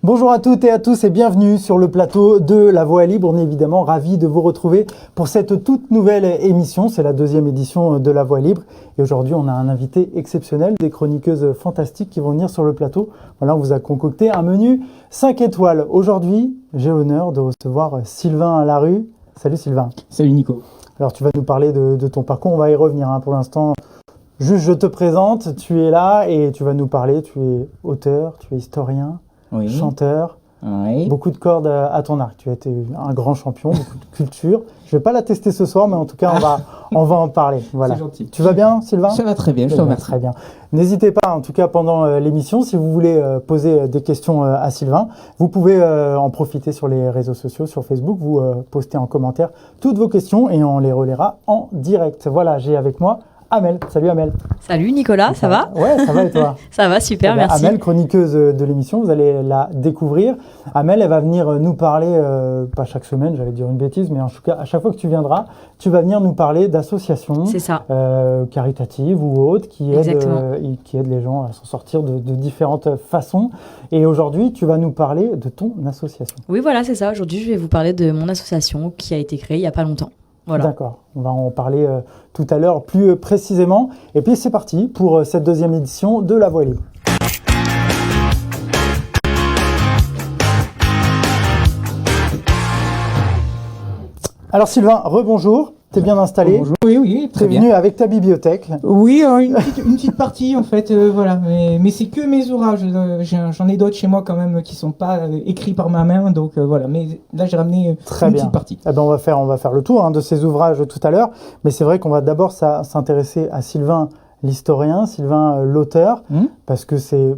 Bonjour à toutes et à tous et bienvenue sur le plateau de La Voix Libre. On est évidemment ravis de vous retrouver pour cette toute nouvelle émission. C'est la deuxième édition de La Voix Libre. Et aujourd'hui, on a un invité exceptionnel, des chroniqueuses fantastiques qui vont venir sur le plateau. Voilà, on vous a concocté un menu 5 étoiles. Aujourd'hui, j'ai l'honneur de recevoir Sylvain Larue. Salut Sylvain. Salut Nico. Alors tu vas nous parler de ton parcours, on va y revenir pour l'instant. Juste je te présente, tu es là et tu vas nous parler. Tu es auteur, tu es historien. Oui. Chanteur, oui. Beaucoup de cordes à ton arc. Tu as été un grand champion, beaucoup de culture. Je ne vais pas la tester ce soir, mais en tout cas, on va en parler. Voilà. C'est gentil. Tu vas bien, Sylvain? Ça va très bien, je te remercie. Très bien. N'hésitez pas, en tout cas, pendant l'émission, si vous voulez poser des questions à Sylvain, vous pouvez en profiter sur les réseaux sociaux, sur Facebook. Vous postez en commentaire toutes vos questions et on les relaiera en direct. Voilà, j'ai avec moi Amel. Salut Amel. Salut Nicolas, ça va? Ouais, ça va et toi? Ça va, super, merci. Amel, chroniqueuse de l'émission, vous allez la découvrir. Amel, elle va venir nous parler, pas chaque semaine, j'allais dire une bêtise, mais en tout cas, à chaque fois que tu viendras, tu vas venir nous parler d'associations caritatives ou autres qui aident les gens à s'en sortir de différentes façons. Et aujourd'hui, tu vas nous parler de ton association. Oui, voilà, c'est ça. Aujourd'hui, je vais vous parler de mon association qui a été créée il n'y a pas longtemps. Voilà. D'accord, on va en parler tout à l'heure plus précisément. Et puis c'est parti pour cette deuxième édition de La Voix Libre. Alors Sylvain, rebonjour, t'es bien installé? Bonjour, oui, très bien. T'es venu avec ta bibliothèque? Oui, une petite partie en fait, voilà. Mais c'est que mes ouvrages, j'en ai d'autres chez moi quand même qui sont pas écrits par ma main, donc voilà. Mais là j'ai ramené une petite partie. Eh ben on va faire le tour de ces ouvrages tout à l'heure, mais c'est vrai qu'on va d'abord s'intéresser à Sylvain l'historien, Sylvain l'auteur, parce que c'est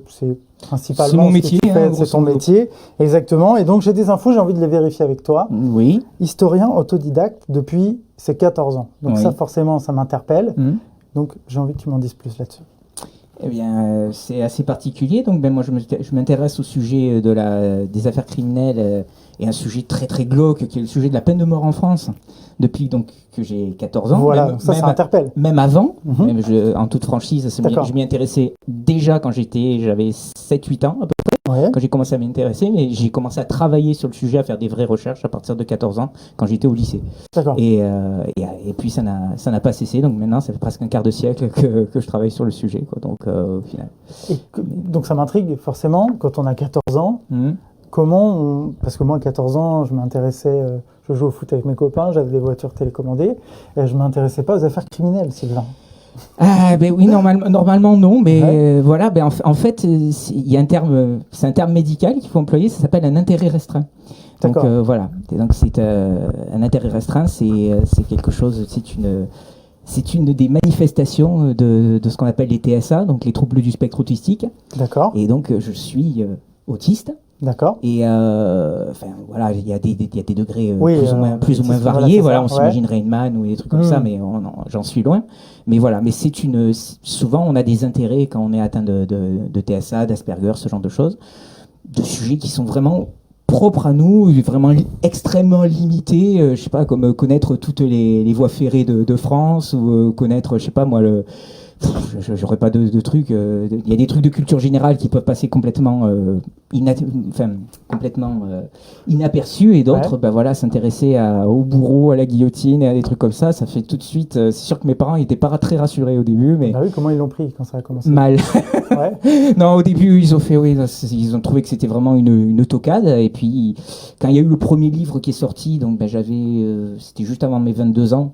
principalement c'est mon métier, c'est ton métier, exactement. Et donc j'ai des infos, j'ai envie de les vérifier avec toi. Oui. Historien autodidacte depuis ses 14 ans. Donc oui. Ça forcément, ça m'interpelle. Donc j'ai envie que tu m'en dises plus là-dessus. Eh bien, c'est assez particulier. Donc, moi, je m'intéresse au sujet des affaires criminelles et un sujet très très glauque qui est le sujet de la peine de mort en France depuis donc que j'ai 14 ans. Voilà, ça interpelle. Même avant, même en toute franchise, je m'y intéressais déjà quand j'avais 7-8 ans à peu près, quand j'ai commencé à m'intéresser, mais j'ai commencé à travailler sur le sujet, à faire des vraies recherches à partir de 14 ans quand j'étais au lycée. D'accord. Et puis ça n'a pas cessé, donc maintenant ça fait presque un quart de siècle que je travaille sur le sujet, quoi. Donc au final. Donc ça m'intrigue forcément quand on a 14 ans. Parce que moi à 14 ans je m'intéressais, je jouais au foot avec mes copains, j'avais des voitures télécommandées et je m'intéressais pas aux affaires criminelles, Sylvain. Ah ben oui, normalement non, mais voilà, en fait il y a c'est un terme médical qu'il faut employer, ça s'appelle un intérêt restreint. Donc voilà, et donc c'est un intérêt restreint, c'est quelque chose, c'est une des manifestations de ce qu'on appelle les TSA, donc les troubles du spectre autistique. D'accord. Et donc je suis autiste. D'accord. Et voilà, il y a des degrés plus ou moins variés. Voilà, on s'imagine Rain Man ou des trucs comme ça, mais j'en suis loin. Mais voilà, mais souvent on a des intérêts quand on est atteint de TSA, d'Asperger, ce genre de choses, de sujets qui sont vraiment propres à nous, vraiment extrêmement limités. Je sais pas, comme connaître toutes les voies ferrées de France ou connaître, je sais pas moi j'aurais pas de trucs. Il y a des trucs de culture générale qui peuvent passer complètement inaperçus, et d'autres, voilà, s'intéresser au bourreau, à la guillotine et à des trucs comme ça fait tout de suite. C'est sûr que mes parents n'étaient pas très rassurés au début, mais oui, comment ils l'ont pris quand ça a commencé? Mal. Non, au début ils ont trouvé que c'était vraiment une tocade. Et puis quand il y a eu le premier livre qui est sorti, donc c'était juste avant mes 22 ans.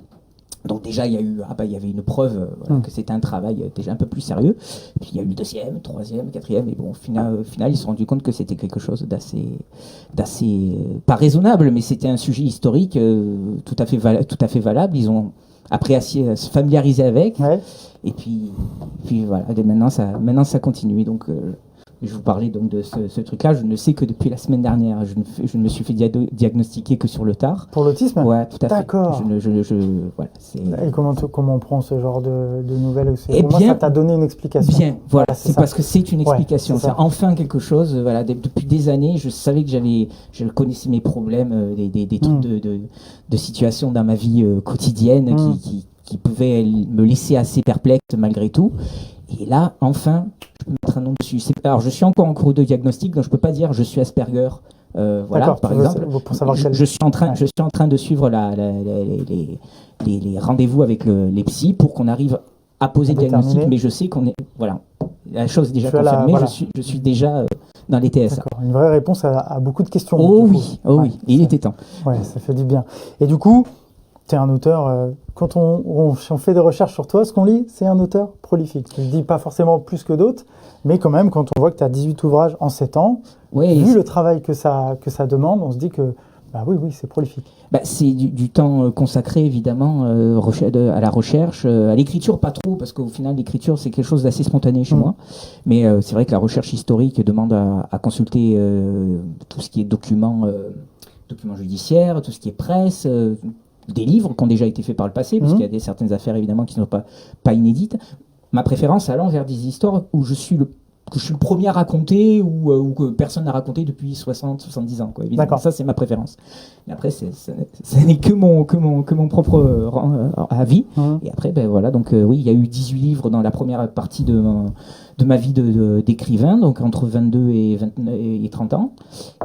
Donc déjà, il y avait une preuve que c'était un travail déjà un peu plus sérieux. Puis il y a eu le deuxième, troisième, quatrième, et bon, au final, ils se sont rendus compte que c'était quelque chose d'assez pas raisonnable, mais c'était un sujet historique tout à fait valable. Ils ont appris à se familiariser avec, et puis voilà. Et maintenant ça continue. Donc je vous parlais donc de ce truc-là. Je ne sais que depuis la semaine dernière. Je ne me suis fait diagnostiquer que sur le tard. Pour l'autisme? Ouais, tout à fait. D'accord. Voilà, et comment on prend ce genre de nouvelles? Moi, ça t'a donné une explication. Bien, voilà. C'est parce que c'est une explication. C'est enfin quelque chose. Voilà, depuis des années, je savais que je connaissais mes problèmes, des trucs de situations dans ma vie quotidienne qui pouvaient me laisser assez perplexe malgré tout. Et là, enfin, je peux mettre un nom dessus. Alors, je suis encore en cours de diagnostic, donc je peux pas dire je suis Asperger. Voilà, par exemple. Pour savoir je suis en train de suivre les rendez-vous avec les psys pour qu'on arrive à poser le diagnostic, mais je sais qu'on est, voilà, la chose est déjà confirmée, je suis déjà dans les TSA. D'accord, une vraie réponse à beaucoup de questions. Oh oui, oui, il était temps. Ouais, ça fait du bien. Et du coup, tu es un auteur, quand on fait des recherches sur toi, ce qu'on lit, c'est un auteur prolifique. Tu ne dis pas forcément plus que d'autres, mais quand même, quand on voit que tu as 18 ouvrages en 7 ans, vu le travail que ça demande, on se dit que oui, c'est prolifique. C'est du temps consacré, évidemment, à la recherche, à l'écriture, pas trop, parce qu'au final, l'écriture, c'est quelque chose d'assez spontané chez moi. Mais c'est vrai que la recherche historique demande à consulter tout ce qui est documents judiciaires, tout ce qui est presse, des livres qui ont déjà été faits par le passé, parce qu'il y a certaines affaires, évidemment, qui ne sont pas inédites. Ma préférence allant vers des histoires où je suis le premier à raconter ou que personne n'a raconté depuis 70 ans. Quoi. Évidemment, ça, c'est ma préférence. Mais après, ce n'est que mon propre avis. Et après, voilà. Donc, oui, il y a eu 18 livres dans la première partie de ma vie d'écrivain, donc entre 22 et 30 ans.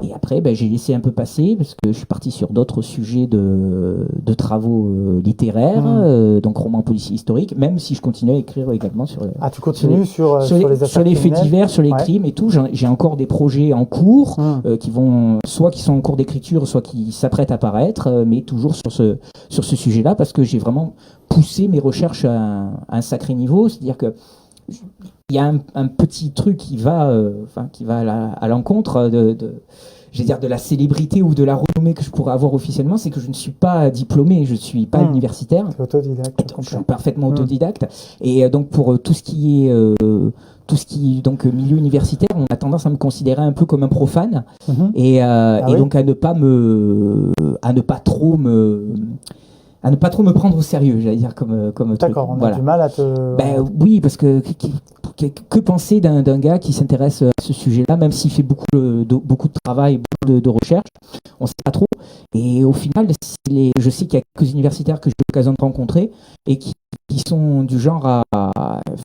Et après, j'ai laissé un peu passer parce que je suis parti sur d'autres sujets de travaux littéraires, donc romans policiers historiques, même si je continue à écrire également sur tu continues sur les faits divers, sur les crimes et tout. J'ai encore des projets en cours qui sont en cours d'écriture, soit qui s'apprêtent à paraître, mais toujours sur ce sujet-là, parce que j'ai vraiment poussé mes recherches à un sacré niveau. C'est-à-dire que il y a un petit truc qui va à l'encontre de la célébrité ou de la renommée que je pourrais avoir officiellement, c'est que je ne suis pas diplômé, je ne suis pas universitaire. Tu es autodidacte. Je suis parfaitement autodidacte. Et donc pour tout ce qui est donc milieu universitaire, on a tendance à me considérer un peu comme un profane et donc à ne pas trop me prendre au sérieux, j'allais dire comme truc. D'accord, on a du mal à te... oui, parce que penser d'un gars qui s'intéresse à ce sujet-là, même s'il fait beaucoup de travail, beaucoup de recherche, on ne sait pas trop. Et au final, je sais qu'il y a quelques universitaires que j'ai eu l'occasion de rencontrer et qui sont du genre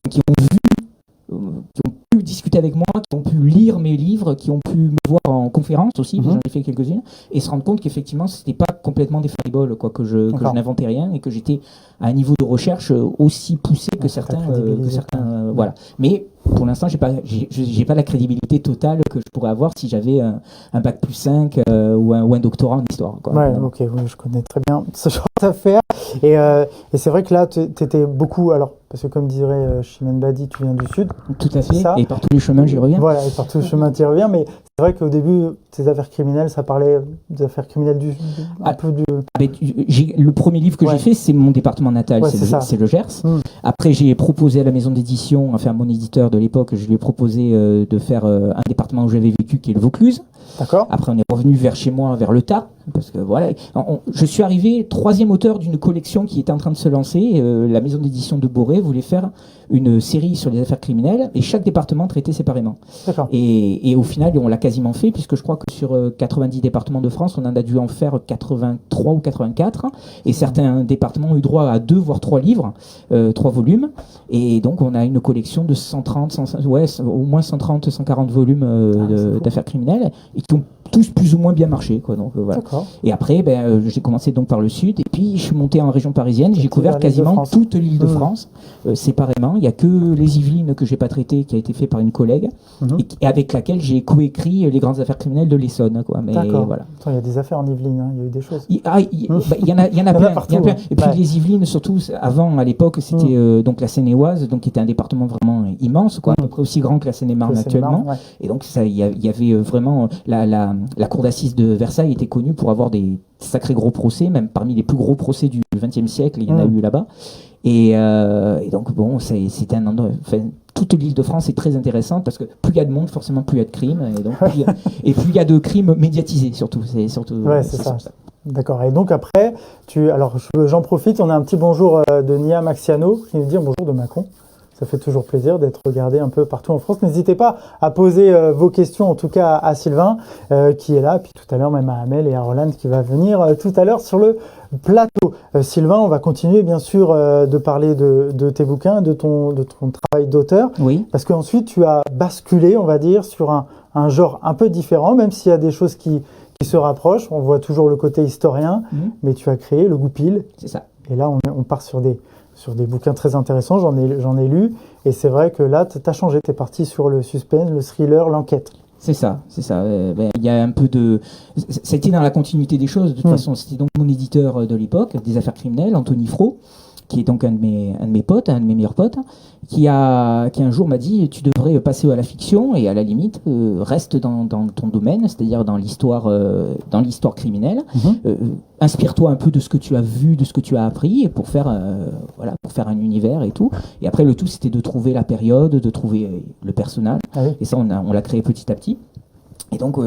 qui ont pu discuter avec moi, qui ont pu lire mes livres, qui ont pu me voir en conférence aussi, j'en ai fait quelques-unes, et se rendre compte qu'effectivement, c'était pas complètement des fariboles, que je n'inventais rien et que j'étais à un niveau de recherche aussi poussé que certains. Voilà. Mais pour l'instant, j'ai pas la crédibilité totale que je pourrais avoir si j'avais un bac plus 5 ou un doctorat en histoire. Je connais très bien ce genre d'affaires. Et c'est vrai que là, tu étais beaucoup... Alors, parce que comme dirait Chimène Badi, tu viens du Sud. Tout à fait. Et par tous les chemins, j'y reviens. Voilà, et par tous les chemins, tu y reviens. Mais c'est vrai qu'au début, tes affaires criminelles, ça parlait des affaires criminelles le premier livre que j'ai fait, c'est mon département natal, c'est le Gers. Après, j'ai proposé à la maison d'édition, enfin à mon éditeur de l'époque, je lui ai proposé de faire un département où j'avais vécu, qui est le Vaucluse. D'accord. Après, on est revenu vers chez moi, vers le Tas, parce que voilà, je suis arrivé 3e auteur d'une collection qui était en train de se lancer. La maison d'édition de Boré voulait faire une série sur les affaires criminelles et chaque département traitait séparément. D'accord. Et au final, on l'a quasiment fait, puisque je crois que sur 90 départements de France, on en a dû en faire 83 ou 84. Et certains départements ont eu droit à 2 voire 3 livres, 3 volumes. Et donc, on a une collection de au moins 130, 140 volumes d'affaires criminelles et qui ont tous plus ou moins bien marché, donc voilà. Et après j'ai commencé donc par le sud et puis je suis monté en région parisienne, j'ai couvert quasiment toute l'île de France séparément. Il n'y a que les Yvelines que j'ai pas traité, qui a été fait par une collègue et avec laquelle j'ai coécrit les grandes affaires criminelles de l'Essonne, mais voilà. Attends, il y a des affaires en Yvelines, il y a eu des choses. Il y en a plein, partout, et puis les Yvelines, surtout avant, à l'époque, c'était donc la Seine-et-Oise, donc qui était un département vraiment immense, à peu près aussi grand que la Seine-et-Marne actuellement. Et donc il y avait vraiment la cour d'assises de Versailles était connue pour avoir des sacrés gros procès, même parmi les plus gros procès du XXe siècle, il y en a eu là-bas. Et donc c'était un endroit. Toute l'île de France est très intéressante parce que plus il y a de monde, forcément plus il y a de crimes, et donc plus il y a de crimes médiatisés surtout. C'est surtout. Ouais, c'est ça. D'accord. Et donc après, j'en profite, on a un petit bonjour de Nia Maxiano qui nous dit bonjour de Macron. Ça fait toujours plaisir d'être regardé un peu partout en France. N'hésitez pas à poser vos questions, en tout cas à Sylvain qui est là, puis tout à l'heure même à Amel et à Roland qui va venir tout à l'heure sur le plateau. Sylvain, on va continuer bien sûr de parler de tes bouquins, de ton travail d'auteur, Oui. parce qu'ensuite tu as basculé, on va dire, sur un genre un peu différent, même s'il y a des choses qui se rapprochent. On voit toujours le côté historien, mais tu as créé le Goupil. C'est ça. Et là, on part sur des bouquins très intéressants, j'en ai lu, et c'est vrai que là, tu as changé, tu es parti sur le suspense, le thriller, l'enquête. C'est ça. Il y a un peu de... Ça a été dans la continuité des choses, de toute façon. C'était donc mon éditeur de l'époque, des affaires criminelles, Anthony Fro, qui est donc un de mes potes, un de mes meilleurs potes, qui un jour m'a dit tu devrais passer à la fiction et à la limite reste dans ton domaine, c'est-à-dire dans l'histoire criminelle. Inspire-toi un peu de ce que tu as vu, de ce que tu as appris pour faire un univers et tout. Et après le tout c'était de trouver la période, de trouver le personnage. Ah oui. Et ça on l'a créé petit à petit. Et donc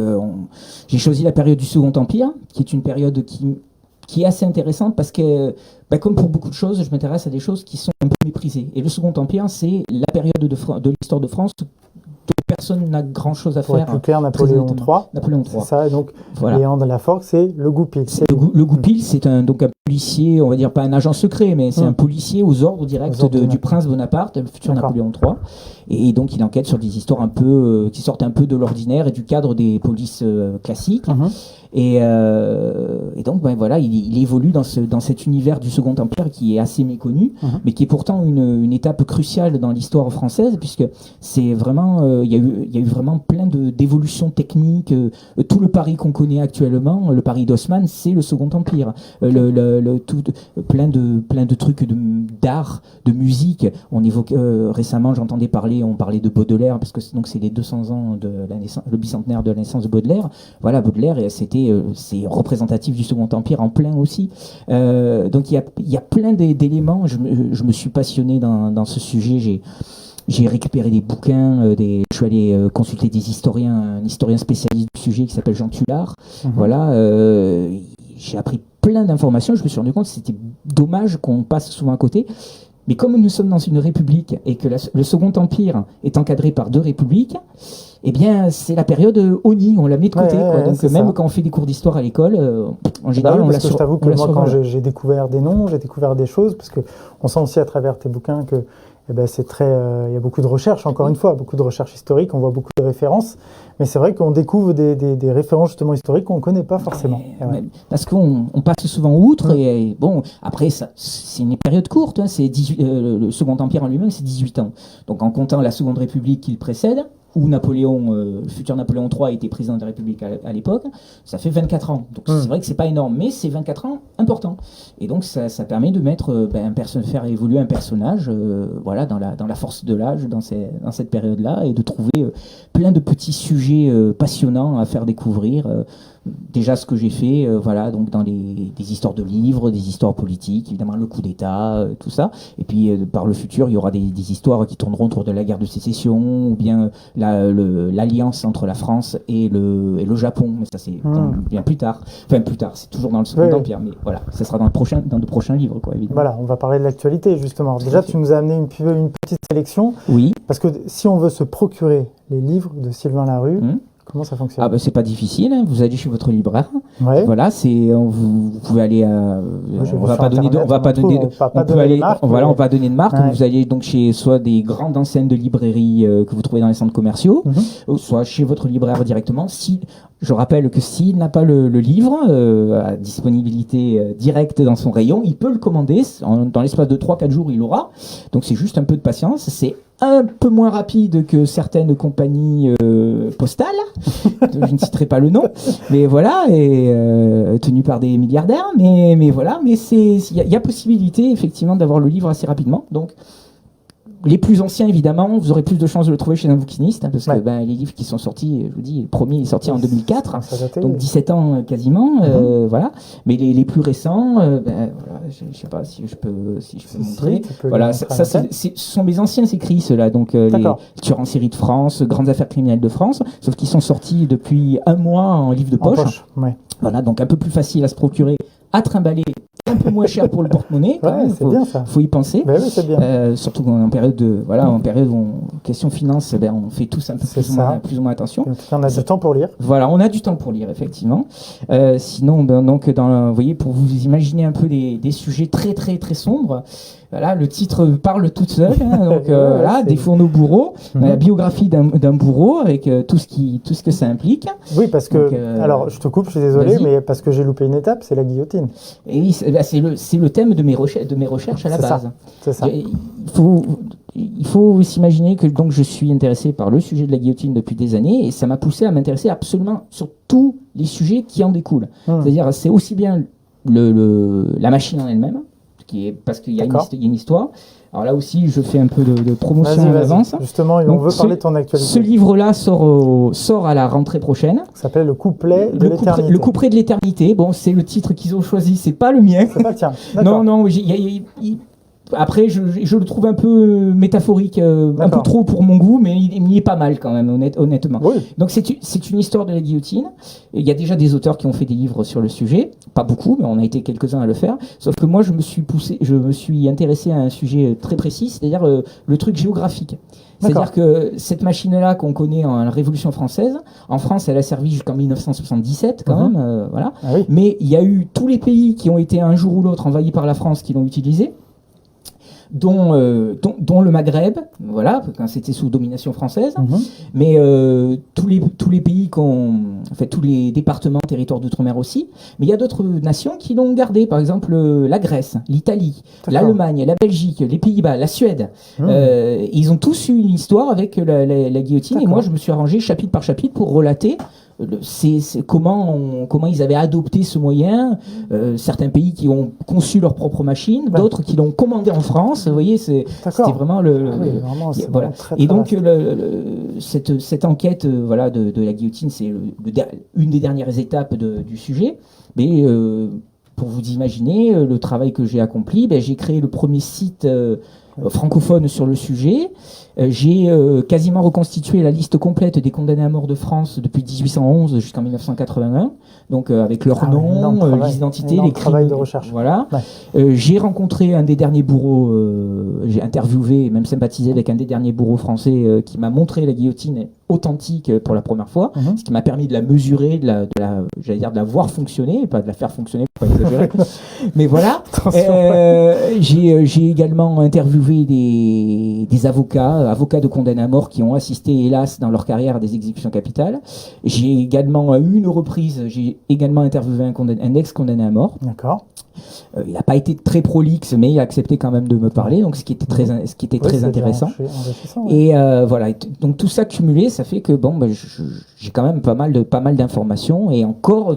j'ai choisi la période du Second Empire, qui est une période qui est assez intéressante parce que, comme pour beaucoup de choses, je m'intéresse à des choses qui sont un peu méprisées. Et le Second Empire, c'est la période de l'histoire de France dont personne n'a grand-chose à Pour faire. être plus clair, Napoléon III. Napoléon III. C'est ça, et donc Voilà. Léon de la Forgue, c'est le Goupil. Le Goupil, c'est un policier, on va dire pas un agent secret, mais c'est un policier aux ordres directs du prince Bonaparte, le futur Napoléon III. Et donc il enquête sur des histoires un peu qui sortent un peu de l'ordinaire et du cadre des polices classiques. Et donc voilà, il évolue dans cet univers du Second Empire qui est assez méconnu, mais qui est pourtant une étape cruciale dans l'histoire française, puisque c'est vraiment il y a eu vraiment plein d'évolutions techniques. Tout le Paris qu'on connaît actuellement, le Paris d'Haussmann, c'est le Second Empire. Plein de trucs d'art, de musique. On évoque récemment, on parlait de Baudelaire, parce que c'est les 200 ans de la naissance, le bicentenaire de la naissance de Baudelaire. Voilà, Baudelaire, c'est représentatif du Second Empire en plein aussi. Donc il y a plein d'éléments. Je me suis passionné dans ce sujet. J'ai récupéré des bouquins, je suis allé consulter des historiens, un historien spécialiste du sujet qui s'appelle Jean Tullard. Voilà, j'ai appris plein d'informations. Je me suis rendu compte que c'était dommage qu'on passe souvent à côté. Mais comme nous sommes dans une république et que le Second Empire est encadré par 2 républiques, eh bien, c'est la période Oni, on la met de côté. Donc même quand on fait des cours d'histoire à l'école, en général, on la je t'avoue que moi, quand j'ai découvert des noms, j'ai découvert des choses, parce qu'on sent aussi à travers tes bouquins que c'est très, il y a beaucoup de recherches, encore une fois, beaucoup de recherches historiques, on voit beaucoup de références, mais c'est vrai qu'on découvre des références justement historiques qu'on ne connaît pas forcément. Parce qu'on passe souvent outre, et bon, après, c'est une période courte, le Second Empire en lui-même, c'est 18 ans. Donc en comptant la Seconde République qui le précède, où le futur Napoléon III était président de la République à l'époque, ça fait 24 ans. Donc c'est vrai que c'est pas énorme, mais c'est 24 ans importants. Et donc ça permet de mettre, faire évoluer un personnage, dans la force de l'âge, dans cette période-là, et de trouver plein de petits sujets passionnants à faire découvrir. Déjà ce que j'ai fait, donc dans des histoires de livres, des histoires politiques, évidemment le coup d'État, tout ça. Et puis par le futur, il y aura des histoires qui tourneront autour de la guerre de sécession, ou bien l'alliance entre la France et le Japon. Mais ça c'est bien plus tard. Enfin plus tard, c'est toujours dans le Second Empire, mais voilà, ça sera dans de prochains livres, quoi, évidemment. Voilà, on va parler de l'actualité justement. Déjà, tu nous as amené une petite sélection. Oui. Parce que si on veut se procurer les livres de Sylvain Larue, comment ça fonctionne? C'est pas difficile, hein. Vous allez chez votre libraire. Ouais. Voilà, vous pouvez aller on va pas donner de marque. Vous allez donc chez soit des grandes enseignes de librairie que vous trouvez dans les centres commerciaux, soit chez votre libraire directement. Je rappelle que s'il n'a pas le livre à disponibilité directe dans son rayon, il peut le commander. Dans l'espace de 3-4 jours, il l'aura. Donc c'est juste un peu de patience. C'est un peu moins rapide que certaines compagnies postales. Je ne citerai pas le nom. Mais voilà, et tenues par des milliardaires. Mais voilà, mais il y a possibilité effectivement d'avoir le livre assez rapidement. Donc les plus anciens, évidemment, vous aurez plus de chances de le trouver chez un bouquiniste, hein, parce que les livres qui sont sortis, je vous dis, le premier est sorti en 2004, donc 17 ans quasiment, voilà. Mais les plus récents, je sais pas si je peux montrer. Voilà, ce sont mes anciens écrits, ceux-là, donc les tueurs en série de France, grandes affaires criminelles de France, sauf qu'ils sont sortis depuis un mois en livre de poche. Ouais. Voilà, donc un peu plus facile à se procurer, à trimballer, à un peu moins cher pour le porte-monnaie. Quand même, c'est bien ça. faut y penser. Ben oui, c'est bien. Surtout en période en période où question finance, on fait tous un peu plus ou moins attention. En tout cas, on a du temps pour lire. Voilà, on a du temps pour lire, effectivement. Sinon, donc, vous voyez, pour vous imaginer un peu des sujets très, très, très sombres, voilà, le titre parle toute seule. Donc, des fourneaux bourreaux, la biographie d'un bourreau avec tout ce que ça implique. Oui, parce que, alors, je te coupe, je suis désolé, mais parce que j'ai loupé une étape, c'est la guillotine. Et oui, c'est le thème de mes recherches à la base. C'est ça. Il faut s'imaginer que donc je suis intéressé par le sujet de la guillotine depuis des années et ça m'a poussé à m'intéresser absolument sur tous les sujets qui en découlent. C'est-à-dire, c'est aussi bien la machine en elle-même, parce qu'il y a une histoire. Alors là aussi, je fais un peu de promotion en avance. Justement, on veut parler de ton actualité. Ce livre-là sort à la rentrée prochaine. Ça s'appelle Le couplet de l'éternité. Le couplet de l'éternité. Bon, c'est le titre qu'ils ont choisi, c'est pas le mien. C'est pas le tien. Non, après, je le trouve un peu métaphorique, un peu trop pour mon goût, mais il y est pas mal quand même, honnêtement. Oui. Donc c'est une histoire de la guillotine. Il y a déjà des auteurs qui ont fait des livres sur le sujet, pas beaucoup, mais on a été quelques-uns à le faire. Sauf que moi, je me suis intéressé à un sujet très précis, c'est-à-dire le truc géographique. C'est-à-dire que cette machine-là qu'on connaît en Révolution française, en France, elle a servi jusqu'en 1977 quand même, voilà. Ah oui. Mais il y a eu tous les pays qui ont été un jour ou l'autre envahis par la France qui l'ont utilisé. Dont le Maghreb, voilà, quand c'était sous domination française, mais tous les pays tous les départements, territoires d'outre-mer aussi, mais il y a d'autres nations qui l'ont gardé, par exemple la Grèce, l'Italie, l'Allemagne, la Belgique, les Pays-Bas, la Suède. Ils ont tous eu une histoire avec la guillotine, et moi je me suis arrangé chapitre par chapitre pour relater comment ils avaient adopté ce moyen. Certains pays qui ont conçu leur propre machine, d'autres qui l'ont commandé en France. Vous voyez, c'était vraiment voilà. Très, et donc cette enquête de la guillotine, c'est une des dernières étapes du sujet. Mais pour vous imaginer le travail que j'ai accompli, j'ai créé le premier site francophone sur le sujet. J'ai quasiment reconstitué la liste complète des condamnés à mort de France depuis 1811 jusqu'en 1981, donc avec leur nom, les identités, les crimes. De recherche. Voilà. Ouais. J'ai rencontré un des derniers bourreaux, j'ai interviewé et même sympathisé avec un des derniers bourreaux français qui m'a montré la guillotine authentique pour la première fois, ce qui m'a permis de la mesurer, de la voir fonctionner, et pas de la faire fonctionner, pour pas exagérer. Mais voilà. J'ai également interviewé des avocats de condamnés à mort qui ont assisté, hélas, dans leur carrière à des exécutions capitales. J'ai également, à une reprise, interviewé un ex-condamné à mort. D'accord. Il n'a pas été très prolixe, mais il a accepté quand même de me parler, donc ce qui était très intéressant. Et voilà. Donc tout ça cumulé, ça fait que j'ai quand même pas mal d'informations et encore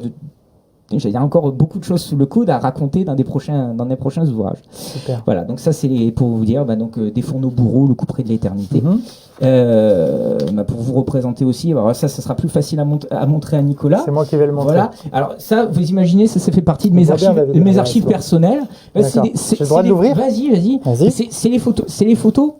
beaucoup de choses sous le coude à raconter dans des prochains ouvrages. Super. Voilà, donc ça c'est pour vous dire, des fourneaux bourreaux, le couperet de l'éternité. Pour vous représenter aussi, alors ça sera plus facile à montrer à Nicolas. C'est moi qui vais le montrer. Voilà. Alors ça, vous imaginez, ça fait partie de mes archives personnelles. J'ai le droit de l'ouvrir ? Vas-y. C'est les photos.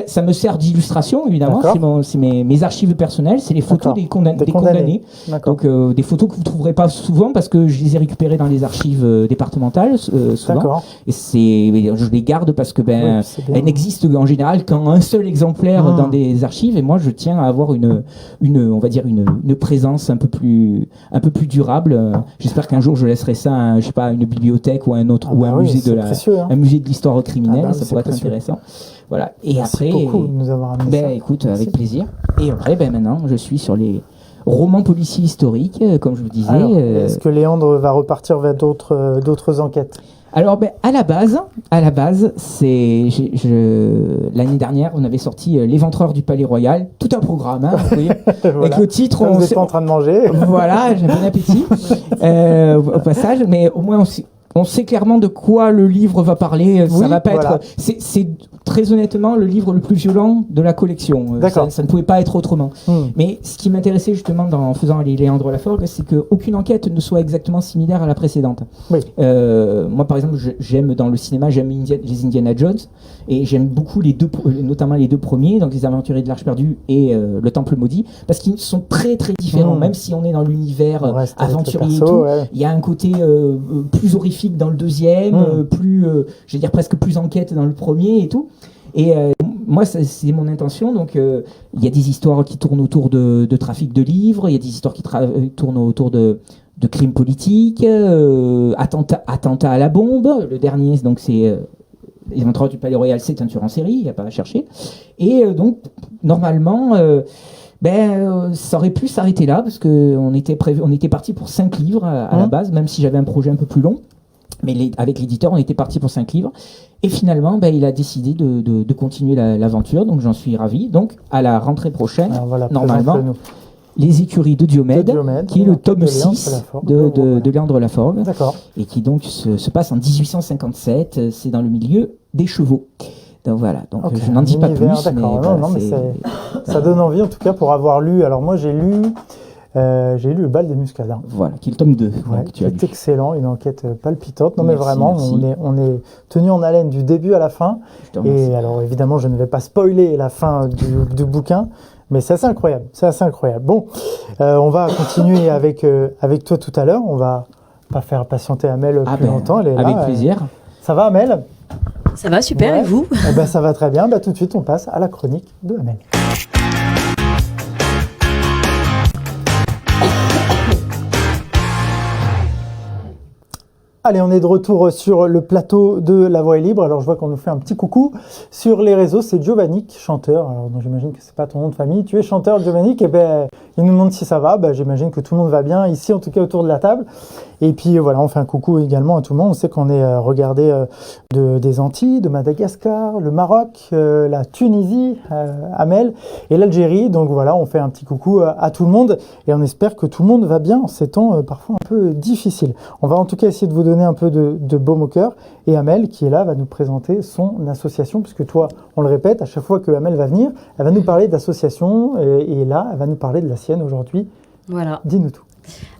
Ça me sert d'illustration évidemment. C'est mes archives personnelles, c'est les photos des condamnés. Donc des photos que vous trouverez pas souvent parce que je les ai récupérées dans les archives départementales souvent. Et je les garde parce que elles n'existent en général qu'en un seul exemplaire dans des archives. Et moi je tiens à avoir une présence un peu plus durable. J'espère qu'un jour je laisserai ça à une bibliothèque ou à un musée un musée de l'histoire criminelle. Ça pourrait être intéressant. Voilà. Et merci après, beaucoup de nous avoir amené ça. Écoute, avec plaisir. Et après, maintenant, je suis sur les romans policiers historiques, comme je vous disais. Alors, est-ce que Léandre va repartir vers d'autres enquêtes ? Alors, à la base, c'est l'année dernière, on avait sorti L'éventreur du Palais Royal, tout un programme, vous voyez, voilà. Avec le titre. Vous n'êtes pas en train de manger. Voilà, j'ai bon appétit au passage, mais au moins On sait clairement de quoi le livre va parler. Ça Oui, va pas voilà. être. C'est très honnêtement le livre le plus violent de la collection. D'accord. Ça ne pouvait pas être autrement. Mais ce qui m'intéressait justement en faisant les Léandre Laforgue, c'est qu'aucune enquête ne soit exactement similaire à la précédente. Oui. Moi, par exemple, j'aime dans le cinéma, j'aime les Indiana Jones et j'aime beaucoup notamment les deux premiers, donc les Aventuriers de l'Arche perdue et le Temple maudit, parce qu'ils sont très très différents. Même si on est dans l'univers aventurier et tout, il y a un côté plus horrifique dans le deuxième, plus, je veux dire presque plus enquête dans le premier et tout. Et moi, c'est mon intention. Donc, il y a des histoires qui tournent autour de trafic de livres, il y a des histoires qui tournent autour de crimes politiques, attentats à la bombe. Le dernier, donc, c'est Les Aventuriers du Palais Royal, c'est un tueur en série, il n'y a pas à chercher. Et donc, normalement, ça aurait pu s'arrêter là, parce qu'on était parti pour 5 livres à la base, même si j'avais un projet un peu plus long. Mais avec l'éditeur, on était parti pour 5 livres. Et finalement, il a décidé de continuer l'aventure. Donc, j'en suis ravi. Donc, à la rentrée prochaine, normalement, Les Écuries de Diomède, qui est le tome 6 de Léandre Laforgue. D'accord. Et qui donc se passe en 1857. C'est dans le milieu des chevaux. Donc voilà, je n'en dis pas plus. D'accord. Mais ça donne envie, en tout cas, pour avoir lu. Alors, moi, j'ai lu Le Bal des Muscadins. Voilà, qui est le tome 2. Qui est excellent, une enquête palpitante. Non, merci, mais vraiment, merci. on est tenu en haleine du début à la fin. Et alors, évidemment, je ne vais pas spoiler la fin du bouquin, mais c'est assez incroyable. Bon, on va continuer avec toi tout à l'heure. On va pas faire patienter Amel plus longtemps. Elle est là. Avec plaisir. Ça va, Amel ? Ça va, super, et vous ? Ça va très bien. Tout de suite, on passe à la chronique de Amel. Allez, on est de retour sur le plateau de La Voix est libre. Alors, je vois qu'on nous fait un petit coucou sur les réseaux. C'est Giovannick, chanteur. Alors, j'imagine que c'est pas ton nom de famille. Tu es chanteur, Giovannick. Et il nous demande si ça va. J'imagine que tout le monde va bien ici, en tout cas autour de la table. Et puis voilà, on fait un coucou également à tout le monde. On sait qu'on est regardé des Antilles, de Madagascar, le Maroc, la Tunisie, Amel, et l'Algérie. Donc voilà, on fait un petit coucou à tout le monde et on espère que tout le monde va bien en ces temps parfois un peu difficiles. On va en tout cas essayer de vous donner un peu de baume au cœur. Et Amel, qui est là, va nous présenter son association, puisque toi, on le répète, à chaque fois que Amel va venir, elle va nous parler d'association et là, elle va nous parler de la sienne aujourd'hui. Voilà. Dis-nous tout.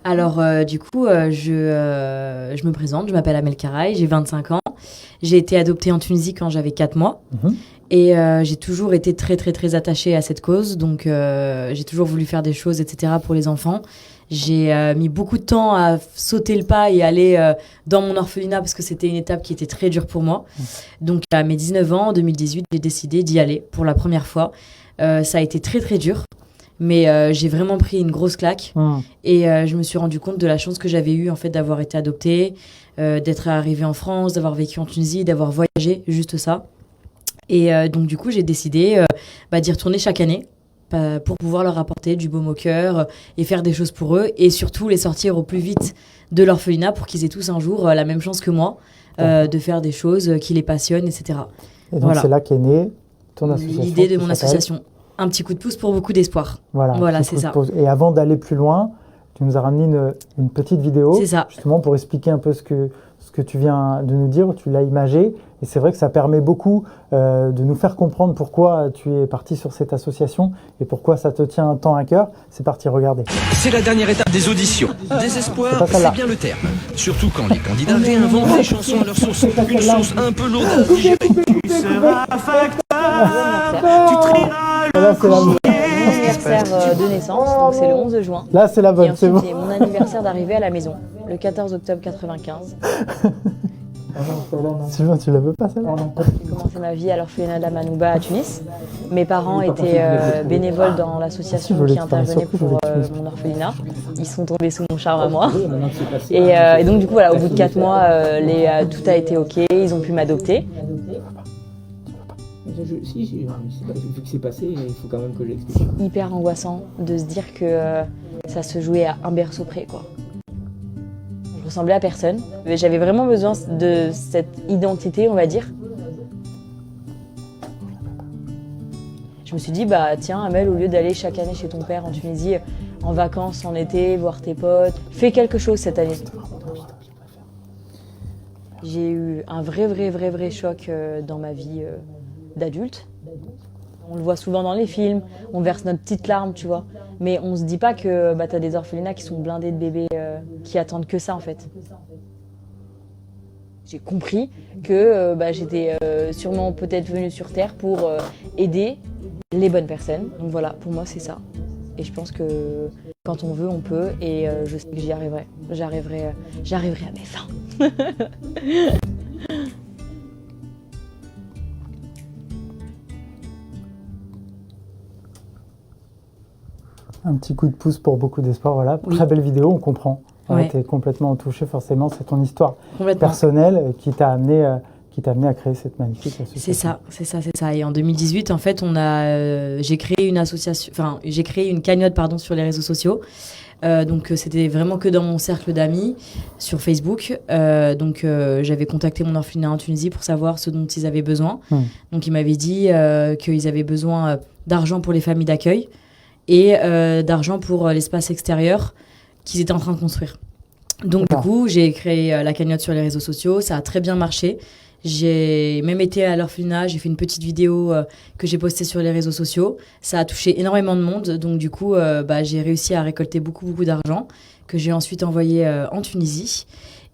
Alors, je me présente, je m'appelle Amel Karaï, j'ai 25 ans. J'ai été adoptée en Tunisie quand j'avais 4 mois. Et j'ai toujours été très, très, très attachée à cette cause. Donc, j'ai toujours voulu faire des choses, etc. pour les enfants. J'ai mis beaucoup de temps à sauter le pas et aller dans mon orphelinat parce que c'était une étape qui était très dure pour moi. Donc, à mes 19 ans, en 2018, j'ai décidé d'y aller pour la première fois. Ça a été très, très dur. Mais j'ai vraiment pris une grosse claque et je me suis rendu compte de la chance que j'avais eue en fait d'avoir été adoptée, d'être arrivée en France, d'avoir vécu en Tunisie, d'avoir voyagé, juste ça. Et donc du coup j'ai décidé d'y retourner chaque année pour pouvoir leur apporter du baume au cœur et faire des choses pour eux et surtout les sortir au plus vite de l'orphelinat pour qu'ils aient tous un jour la même chance que moi de faire des choses qui les passionnent, etc. Et donc c'est là qu'est née ton association. L'idée de mon association. Un petit coup de pouce pour beaucoup d'espoir. Voilà c'est ça. Et avant d'aller plus loin, tu nous as ramené une petite vidéo, justement pour expliquer un peu ce que tu viens de nous dire, tu l'as imagé, et c'est vrai que ça permet beaucoup de nous faire comprendre pourquoi tu es parti sur cette association et pourquoi ça te tient tant à cœur. C'est parti, regardez. C'est la dernière étape des auditions. Désespoir, c'est bien le terme. Surtout quand les candidats réinventent des chansons à leur sauce. Une sauce un peu lourde à digérer. Tu seras facteur, tu trieras le courrier. Anniversaire de naissance, donc c'est le 11 juin. Là, c'est la bonne, et ensuite, c'est bon. C'est mon anniversaire d'arrivée à la maison, le 14 octobre 95. Sylvain, tu la veux pas, celle-là? J'ai commencé ma vie à l'orphelinat d'Amanouba à Tunis. Mes parents étaient bénévoles dans l'association qui intervenait pour mon orphelinat. Ils sont tombés sous mon charme à moi. Et donc, du coup, voilà, au bout de 4 mois, tout a été OK. Ils ont pu m'adopter. Vu que c'est passé, il faut quand même que j'explique. Hyper angoissant de se dire que ça se jouait à un berceau près, quoi. Je ressemblais à personne. Mais j'avais vraiment besoin de cette identité, on va dire. Je me suis dit, tiens, Amel, au lieu d'aller chaque année chez ton père en Tunisie, en vacances, en été, voir tes potes, fais quelque chose cette année. J'ai eu un vrai choc dans ma vie d'adulte. On le voit souvent dans les films, on verse notre petite larme, tu vois. Mais on se dit pas que t'as des orphelinats qui sont blindés de bébés qui attendent que ça, en fait. J'ai compris que j'étais sûrement peut-être venue sur Terre pour aider les bonnes personnes. Donc voilà, pour moi, c'est ça. Et je pense que quand on veut, on peut. Et je sais que j'y arriverai. J'arriverai à mes fins. Un petit coup de pouce pour beaucoup d'espoir, voilà. Oui. Très belle vidéo, on comprend. Ouais. Tu es complètement touché, forcément, c'est ton histoire personnelle qui t'a amené à créer cette magnifique association. C'est ça. Et en 2018, en fait, j'ai créé une association, j'ai créé une cagnotte, sur les réseaux sociaux. Donc c'était vraiment que dans mon cercle d'amis sur Facebook. J'avais contacté mon orphelinat en Tunisie pour savoir ce dont ils avaient besoin. Donc ils m'avaient dit qu'ils avaient besoin d'argent pour les familles d'accueil et d'argent pour l'espace extérieur qu'ils étaient en train de construire. Donc du coup, j'ai créé la cagnotte sur les réseaux sociaux, ça a très bien marché. J'ai même été à l'orphelinat, j'ai fait une petite vidéo que j'ai postée sur les réseaux sociaux. Ça a touché énormément de monde, donc du coup, j'ai réussi à récolter beaucoup d'argent que j'ai ensuite envoyé en Tunisie.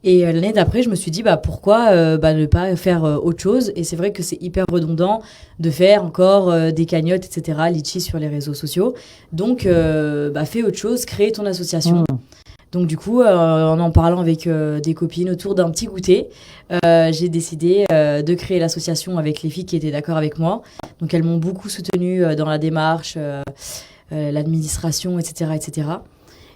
Et l'année d'après, je me suis dit, pourquoi ne pas faire autre chose. Et c'est vrai que c'est hyper redondant de faire encore des cagnottes, etc., litchi sur les réseaux sociaux. Donc, fais autre chose, crée ton association. Donc du coup, en parlant avec des copines autour d'un petit goûter, j'ai décidé de créer l'association avec les filles qui étaient d'accord avec moi. Donc elles m'ont beaucoup soutenue dans la démarche, l'administration, etc.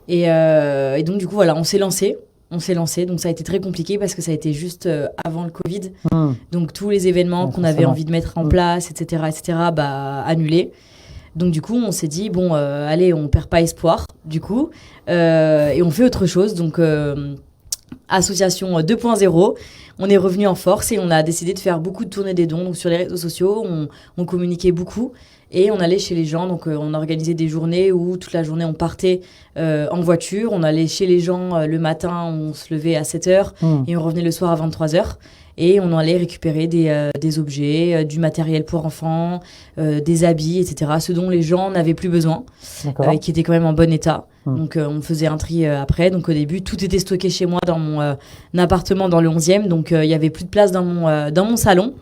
Et donc du coup, voilà, on s'est lancé. Donc ça a été très compliqué parce que ça a été juste avant le Covid. Donc tous les événements qu'on avait envie de mettre en place, etc., annulés. Donc du coup, on s'est dit, allez, on perd pas espoir, du coup, et on fait autre chose. Donc, association 2.0, on est revenu en force et on a décidé de faire beaucoup de tournées des dons. Donc sur les réseaux sociaux, on communiquait beaucoup et on allait chez les gens. Donc on organisait des journées où toute la journée, on partait en voiture. On allait chez les gens le matin, on se levait à 7h et on revenait le soir à 23h. Et on allait récupérer des objets, du matériel pour enfants, des habits, etc. Ce dont les gens n'avaient plus besoin, qui étaient quand même en bon état. Donc on faisait un tri après. Donc au début, tout était stocké chez moi dans mon appartement dans le 11e. Donc il n'y avait plus de place dans mon salon.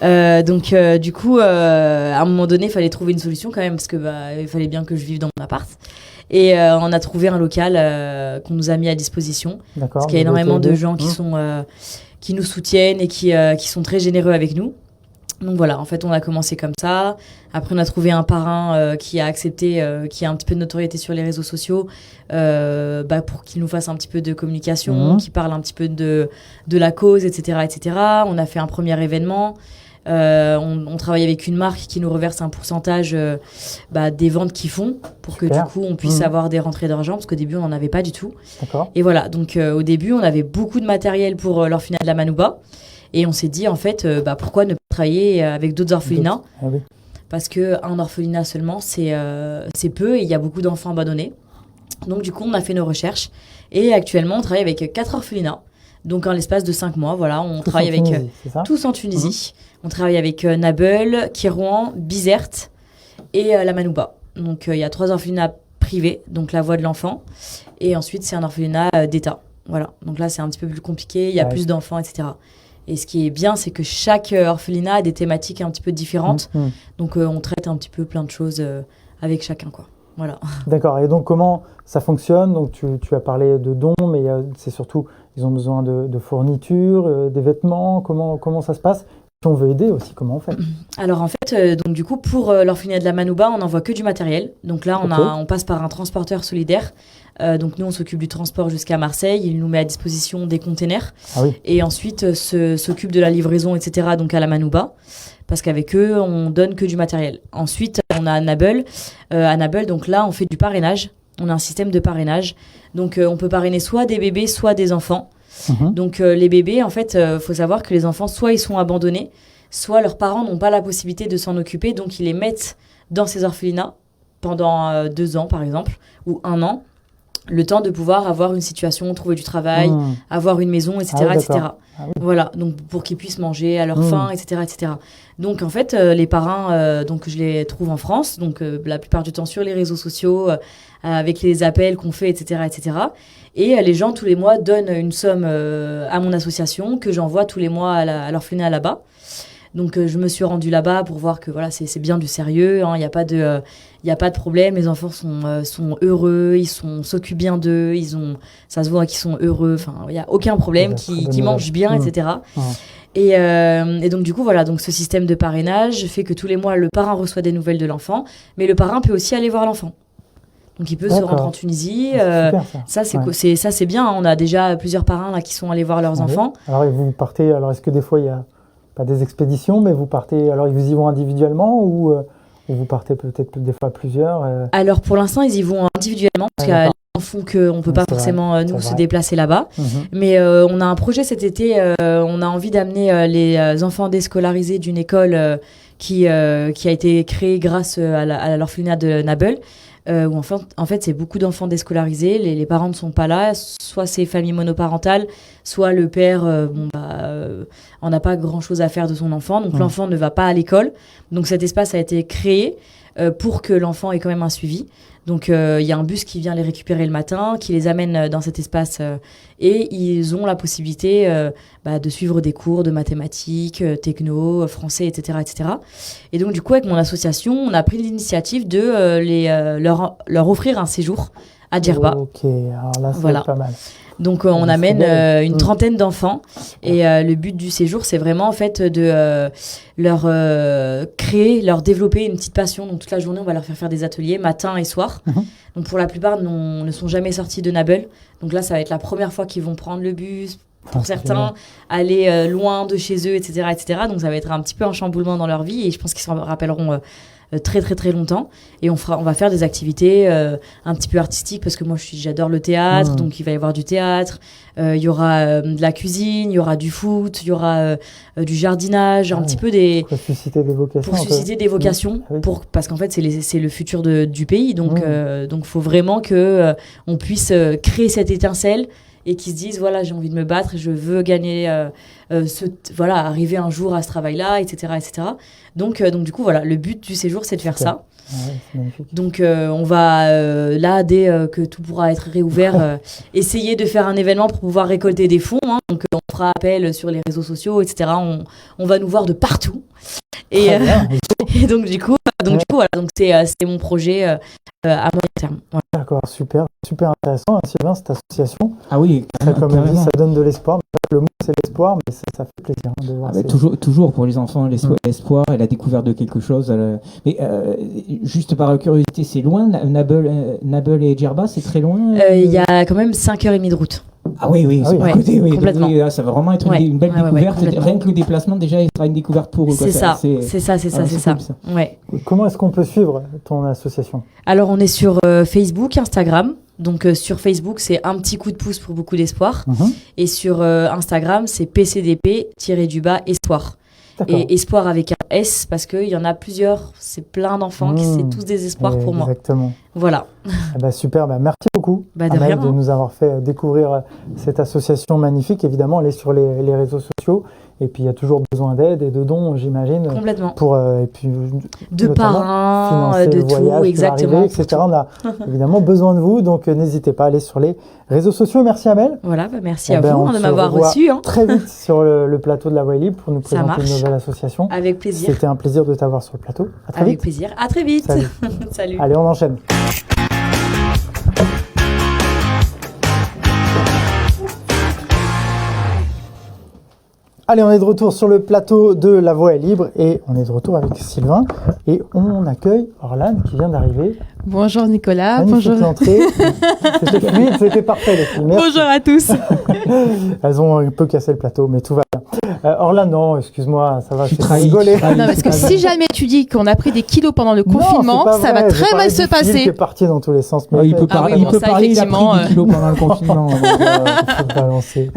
Du coup, à un moment donné, il fallait trouver une solution quand même, parce que il fallait bien que je vive dans mon appart. Et on a trouvé un local qu'on nous a mis à disposition. Parce qu'il y a énormément de gens qui nous soutiennent et qui sont très généreux avec nous. Donc voilà, en fait, on a commencé comme ça. Après, on a trouvé un parrain qui a accepté, qui a un petit peu de notoriété sur les réseaux sociaux, pour qu'il nous fasse un petit peu de communication, qui parle un petit peu de la cause, etc. On a fait un premier événement. On travaille avec une marque qui nous reverse un pourcentage des ventes qu'ils font pour que du coup on puisse avoir des rentrées d'argent, parce qu'au début on n'en avait pas du tout. Et voilà, donc au début on avait beaucoup de matériel pour l'orphelinat de la Manouba et on s'est dit en fait pourquoi ne pas travailler avec d'autres orphelinats, parce qu'un orphelinat seulement c'est peu et il y a beaucoup d'enfants abandonnés. Donc du coup on a fait nos recherches et actuellement on travaille avec 4 orphelinats. Donc en l'espace de 5 mois, voilà, on travaille avec tous en Tunisie. On travaille avec Nabeul, Kérouan, Bizerte et la Manouba. Donc il y a 3 orphelinats privés, donc la Voix de l'enfant. Et ensuite c'est un orphelinat d'État. Voilà, donc là c'est un petit peu plus compliqué, il y a plus d'enfants, etc. Et ce qui est bien, c'est que chaque orphelinat a des thématiques un petit peu différentes. Donc on traite un petit peu plein de choses avec chacun, quoi. Voilà. D'accord, et donc comment ça fonctionne? Donc tu as parlé de dons, mais c'est surtout, ils ont besoin de fournitures, des vêtements, comment ça se passe? Si on veut aider aussi, comment on fait? Alors en fait, donc du coup, pour l'orphelinat de la Manouba, on n'envoie que du matériel. Donc là, on passe par un transporteur solidaire. Donc nous, on s'occupe du transport jusqu'à Marseille. Il nous met à disposition des containers. Et ensuite, s'occupe de la livraison, etc. donc à la Manouba. Parce qu'avec eux, on donne que du matériel. Ensuite, on a Nabeul. Nabeul, donc là, on fait du parrainage. On a un système de parrainage. Donc on peut parrainer soit des bébés, soit des enfants. Donc les bébés, en fait, faut savoir que les enfants, soit ils sont abandonnés, soit leurs parents n'ont pas la possibilité de s'en occuper, donc ils les mettent dans ces orphelinats pendant 2 ans, par exemple, ou 1 an. le temps de pouvoir avoir une situation, trouver du travail, avoir une maison, etc. Ah oui, etc. Ah oui. Voilà, donc pour qu'ils puissent manger à leur faim, etc., etc. Donc en fait, les parrains, donc je les trouve en France, donc la plupart du temps sur les réseaux sociaux, avec les appels qu'on fait, etc., etc. Et les gens tous les mois donnent une somme à mon association que j'envoie tous les mois à l'orphelinat là-bas. Donc je me suis rendue là-bas pour voir que voilà, c'est bien du sérieux, hein, il n'y a pas de problème, les enfants sont heureux, s'occupent bien d'eux, ça se voit qu'ils sont heureux, enfin il n'y a aucun problème, qu'ils mangent bien, etc. Et donc du coup voilà, donc ce système de parrainage fait que tous les mois le parrain reçoit des nouvelles de l'enfant, mais le parrain peut aussi aller voir l'enfant. Donc il peut se rendre en Tunisie, ça c'est bien, hein, on a déjà plusieurs parrains là qui sont allés voir leurs enfants. Alors vous partez, est-ce que des fois il y a pas des expéditions, mais vous partez, alors ils vous y vont individuellement ou vous partez peut-être des fois plusieurs Alors pour l'instant ils y vont individuellement parce qu'il y a les enfants qu'on ne peut pas forcément se déplacer là-bas. Mais on a un projet cet été, on a envie d'amener les enfants déscolarisés d'une école qui a été créée grâce à l'orphelinat de Nabeul. Où en fait c'est beaucoup d'enfants déscolarisés, les parents ne sont pas là, soit c'est famille monoparentale, soit le père on n'a pas grand chose à faire de son enfant, donc l'enfant ne va pas à l'école, donc cet espace a été créé pour que l'enfant ait quand même un suivi. Donc il y a un bus qui vient les récupérer le matin, qui les amène dans cet espace et ils ont la possibilité de suivre des cours de mathématiques, techno, français, etc., etc. Et donc du coup avec mon association, on a pris l'initiative de leur offrir un séjour à Djerba. Ok, alors là c'est pas mal. Donc on amène une trentaine d'enfants et le but du séjour c'est vraiment en fait de leur développer une petite passion. Donc toute la journée on va leur faire des ateliers matin et soir. Donc pour la plupart ne sont jamais sortis de Nabeul. Donc là ça va être la première fois qu'ils vont prendre le bus. Pour certains, aller loin de chez eux, etc., etc. Donc ça va être un petit peu un chamboulement dans leur vie et je pense qu'ils s'en rappelleront très très très longtemps. Et on va faire des activités un petit peu artistiques parce que moi j'adore le théâtre, donc il va y avoir du théâtre, il y aura de la cuisine, il y aura du foot, il y aura du jardinage, un petit peu pour susciter des vocations, parce qu'en fait c'est le futur du pays, donc faut vraiment que on puisse créer cette étincelle et qui se disent voilà j'ai envie de me battre, je veux gagner arriver un jour à ce travail-là, etc., etc. Donc du coup voilà, le but du séjour c'est de faire ça. Ouais, c'est magnifique. Donc on va là dès que tout pourra être réouvert essayer de faire un événement pour pouvoir récolter des fonds, hein. Donc on fera appel sur les réseaux sociaux, etc. On va nous voir de partout et donc du coup voilà, donc c'est mon projet à moyen terme. Voilà. D'accord, super intéressant, hein, Sylvain, cette association. Ah oui, comme on dit, ça donne de l'espoir. Le mot c'est l'espoir, mais ça fait plaisir de voir. Toujours pour les enfants, l'espoir et la découverte de quelque chose. Mais juste par curiosité, c'est loin, Nabeul et Djerba, c'est très loin Il y a quand même 5h30 de route. Ah oui, c'est à côté. Oui, complètement. Donc, ça va vraiment être une belle découverte. Rien que le déplacement, déjà, il sera une découverte pour eux. C'est ça. Ouais. Comment est-ce qu'on peut suivre ton association ? Alors, on est sur Facebook, Instagram. Donc, sur Facebook, c'est un petit coup de pouce pour beaucoup d'espoir. Et sur Instagram, c'est PCDP-espoir. Et espoir avec un S, parce qu'il y en a plusieurs, c'est plein d'enfants, c'est tous des espoirs pour moi. Exactement. Voilà. Super, merci beaucoup Amel, de nous avoir fait découvrir cette association magnifique. Évidemment, elle est sur les réseaux sociaux. Et puis, il y a toujours besoin d'aide et de dons, j'imagine. Complètement. Et puis, de parrains, de tout, exactement. Etc. On a évidemment besoin de vous, donc n'hésitez pas à aller sur les réseaux sociaux. Merci Amel. Voilà, merci à vous de m'avoir reçu. Très vite sur le plateau de La Voix est libre pour nous présenter une nouvelle association. Avec plaisir. C'était un plaisir de t'avoir sur le plateau. À très vite. Avec plaisir. À très vite. Salut. Salut. Allez, on enchaîne. Allez, on est de retour sur le plateau de La Voix est libre et on est de retour avec Sylvain et on accueille Orlan qui vient d'arriver. Bonjour Nicolas, magnifique bonjour. Entrée. C'était fluide, c'était parfait les filles. Merci. Bonjour à tous. Elles ont un peu cassé le plateau, mais tout va bien. Orlan, non, excuse-moi, ça va, je suis rigolé. Non, parce que si jamais tu dis qu'on a pris des kilos pendant le confinement, ça va très mal se passer. Il est parti dans tous les sens. Mais il peut parler, il a pris des kilos pendant le confinement. Il faut balancer.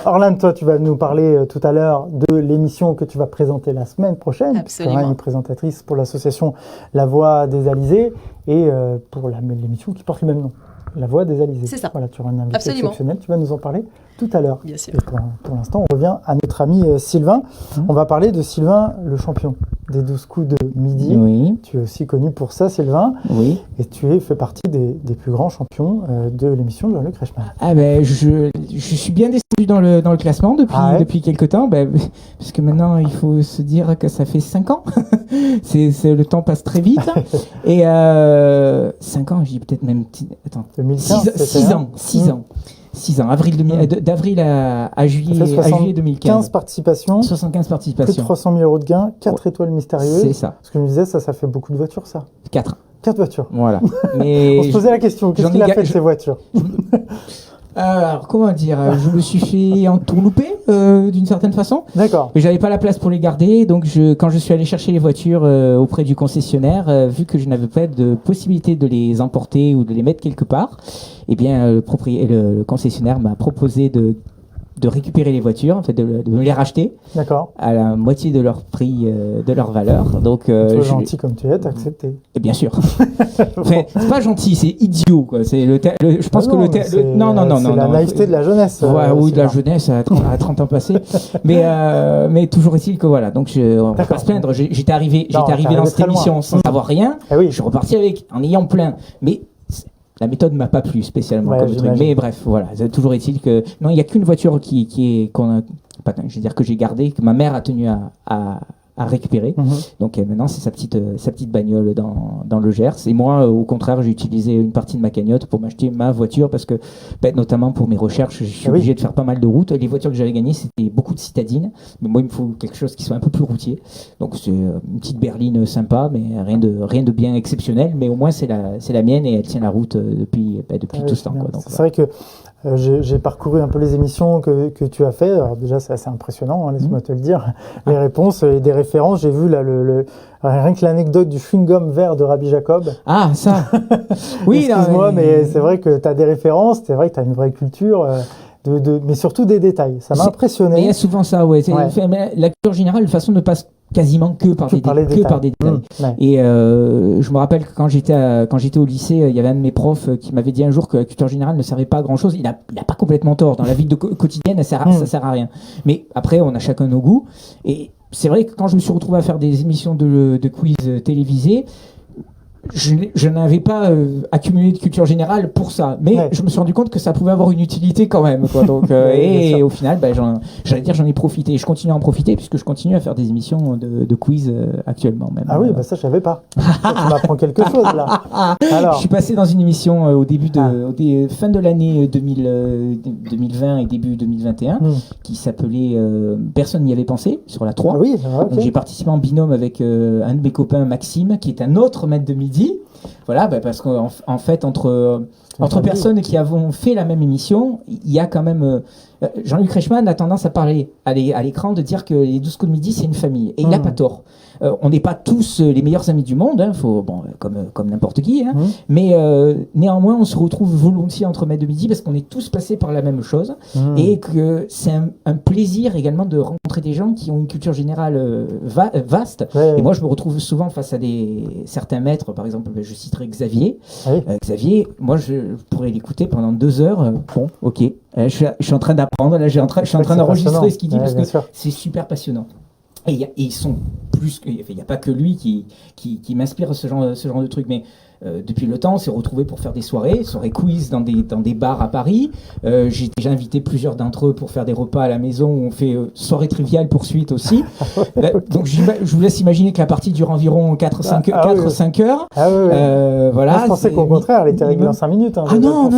Orlan, toi, tu vas nous parler tout à l'heure de l'émission que tu vas présenter la semaine prochaine. Absolument. Tu seras une présentatrice pour l'association La Voix des Alizés. et pour l'émission qui porte le même nom. La Voix des Alizés. C'est ça. Voilà, tu auras un invité Absolument. exceptionnel. Tu vas nous en parler tout à l'heure. Bien sûr. Et pour l'instant, on revient à notre ami Sylvain. On va parler de Sylvain, le champion des 12 coups de midi. Oui. Tu es aussi connu pour ça, Sylvain. Oui. Et tu fais partie des plus grands champions de l'émission de Jean-Luc Reichmann. Ah ben, je suis bien descendu dans le classement depuis quelques temps, parce que maintenant, il faut se dire que ça fait 5 ans. Le temps passe très vite. Et 5 ans, je dis peut-être même... Attends. 2015, 6 ans. 6 ans, d'avril à juillet 2015. 15 participations. 75 participations. Plus de 300 000 € de gains, 4 étoiles mystérieuses. C'est ça. Ce que je me disais, ça fait beaucoup de voitures, ça. 4 voitures. Voilà. Mais on se posait la question, qu'est-ce qu'il a fait de ces voitures? Alors, comment dire, je me suis fait entourlouper d'une certaine façon. D'accord. Mais j'avais pas la place pour les garder, donc quand je suis allé chercher les voitures auprès du concessionnaire, vu que je n'avais pas de possibilité de les emporter ou de les mettre quelque part, eh bien le concessionnaire m'a proposé de récupérer les voitures, en fait, de me les racheter. D'accord. À la moitié de leur prix, de leur valeur. Donc, toi, gentil comme tu es, t'as accepté. Et bien sûr. Enfin, c'est pas gentil, c'est idiot, quoi. C'est je pense que non. C'est la naïveté de la jeunesse. Oui, de la jeunesse à 30 ans passés. mais toujours est-il que voilà. Donc, on va pas se plaindre. J'étais arrivé dans cette émission sans avoir rien. Oui. Je suis reparti en ayant plein. Mais la méthode m'a pas plu spécialement comme truc. Mais bref, voilà. Toujours est-il que non, il n'y a qu'une voiture je veux dire que j'ai gardée, que ma mère a tenu à récupérer. Donc maintenant c'est sa petite bagnole dans le Gers. Et moi au contraire j'ai utilisé une partie de ma cagnotte pour m'acheter ma voiture parce que notamment pour mes recherches je suis obligé de faire pas mal de routes. Les voitures que j'avais gagnées c'était beaucoup de citadines, mais moi il me faut quelque chose qui soit un peu plus routier. Donc c'est une petite berline sympa, mais rien de bien exceptionnel, mais au moins c'est la mienne et elle tient la route depuis tout ce temps, quoi. Donc, c'est vrai que j'ai parcouru un peu les émissions que tu as fait. Alors déjà, c'est assez impressionnant, laisse-moi te le dire. Les réponses et des références. J'ai vu là rien que l'anecdote du chewing-gum vert de Rabbi Jacob. Ah, ça. Oui, excuse-moi, mais c'est vrai que tu as des références. C'est vrai que tu as une vraie culture. Mais surtout des détails. Ça m'a impressionné. Il y a souvent ça, ouais. La culture générale, de façon ne passe quasiment que par des détails. Et je me rappelle que quand j'étais au lycée, il y avait un de mes profs qui m'avait dit un jour que la culture générale ne servait pas à grand chose. Il a pas complètement tort. Dans la vie quotidienne, ça sert à rien. Mais après, on a chacun nos goûts. Et c'est vrai que quand je me suis retrouvé à faire des émissions de quiz télévisées, je n'avais pas accumulé de culture générale pour ça, mais je me suis rendu compte que ça pouvait avoir une utilité quand même, quoi. Donc, et au final, j'en ai profité. Je continue à en profiter puisque je continue à faire des émissions de quiz actuellement même. Ah oui, ça je savais pas. Tu m'apprends quelque chose là. Alors, je suis passé dans une émission au début fin de l'année 2020 et début 2021 qui s'appelait Personne n'y avait pensé sur la 3. Ah oui, Donc, j'ai participé en binôme avec un de mes copains, Maxime, qui est un autre maître de midi. Voilà, parce qu'en fait, entre personnes qui avons fait la même émission, il y a quand même... Jean-Luc Reichmann a tendance à parler à l'écran de dire que les 12 coups de midi, c'est une famille. Et il n'a pas tort. On n'est pas tous les meilleurs amis du monde, comme n'importe qui, mais néanmoins, on se retrouve volontiers entre maîtres de midi parce qu'on est tous passés par la même chose et que c'est un plaisir également de rencontrer des gens qui ont une culture générale vaste. Et moi, je me retrouve souvent face à certains maîtres, par exemple, je citerai Xavier. Xavier, moi, je pourrais l'écouter pendant 2 heures. Bon, ok. Je suis en train d'apprendre, là, je suis en train d'enregistrer ce qu'il dit parce que c'est super passionnant. Et ils sont plus que, il n'y a pas que lui qui m'inspire ce genre de truc, mais depuis le temps, on s'est retrouvés pour faire des soirées quiz dans des bars à Paris. J'ai déjà invité plusieurs d'entre eux pour faire des repas à la maison où on fait soirée triviale poursuite aussi. Donc je vous laisse imaginer que la partie dure environ 4-5 heures. Voilà. Moi, je pensais qu'au contraire, elle était réglée en 5 minutes. Non,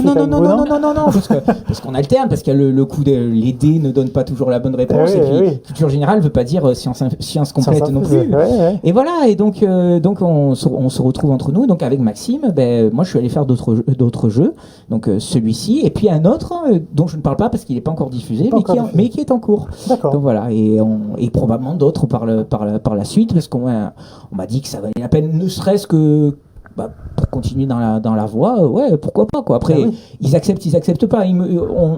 parce qu'on alterne, parce qu'il y a le coup les dés ne donnent pas toujours la bonne réponse. Et puis, culture générale ne veut pas dire science complète non plus. Et voilà, et donc on se retrouve entre nous, donc avec Maxime, moi je suis allé faire d'autres jeux, donc celui-ci, et puis un autre dont je ne parle pas parce qu'il n'est pas encore diffusé, mais qui est en cours. D'accord. Donc voilà, et probablement d'autres par la suite, parce qu'on m'a dit que ça valait la peine, ne serait-ce que pour continuer dans la voie, pourquoi pas, quoi. Après, ils acceptent pas.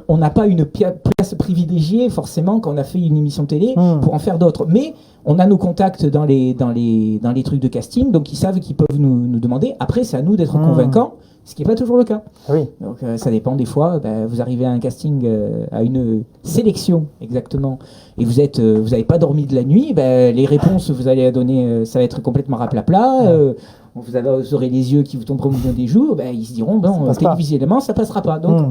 On n'a pas une place privilégiée forcément quand on a fait une émission télé pour en faire d'autres. Mais on a nos contacts dans les trucs de casting, donc ils savent qu'ils peuvent nous demander. Après, c'est à nous d'être convaincants, ce qui n'est pas toujours le cas. Oui. Donc ça dépend des fois. Vous arrivez à un casting, à une sélection exactement, et vous n'avez pas dormi de la nuit. Les réponses vous allez donner, ça va être complètement raplapla. Vous aurez les yeux qui vous tomberont au milieu des jours, ils se diront télévisuellement ça passera pas. Donc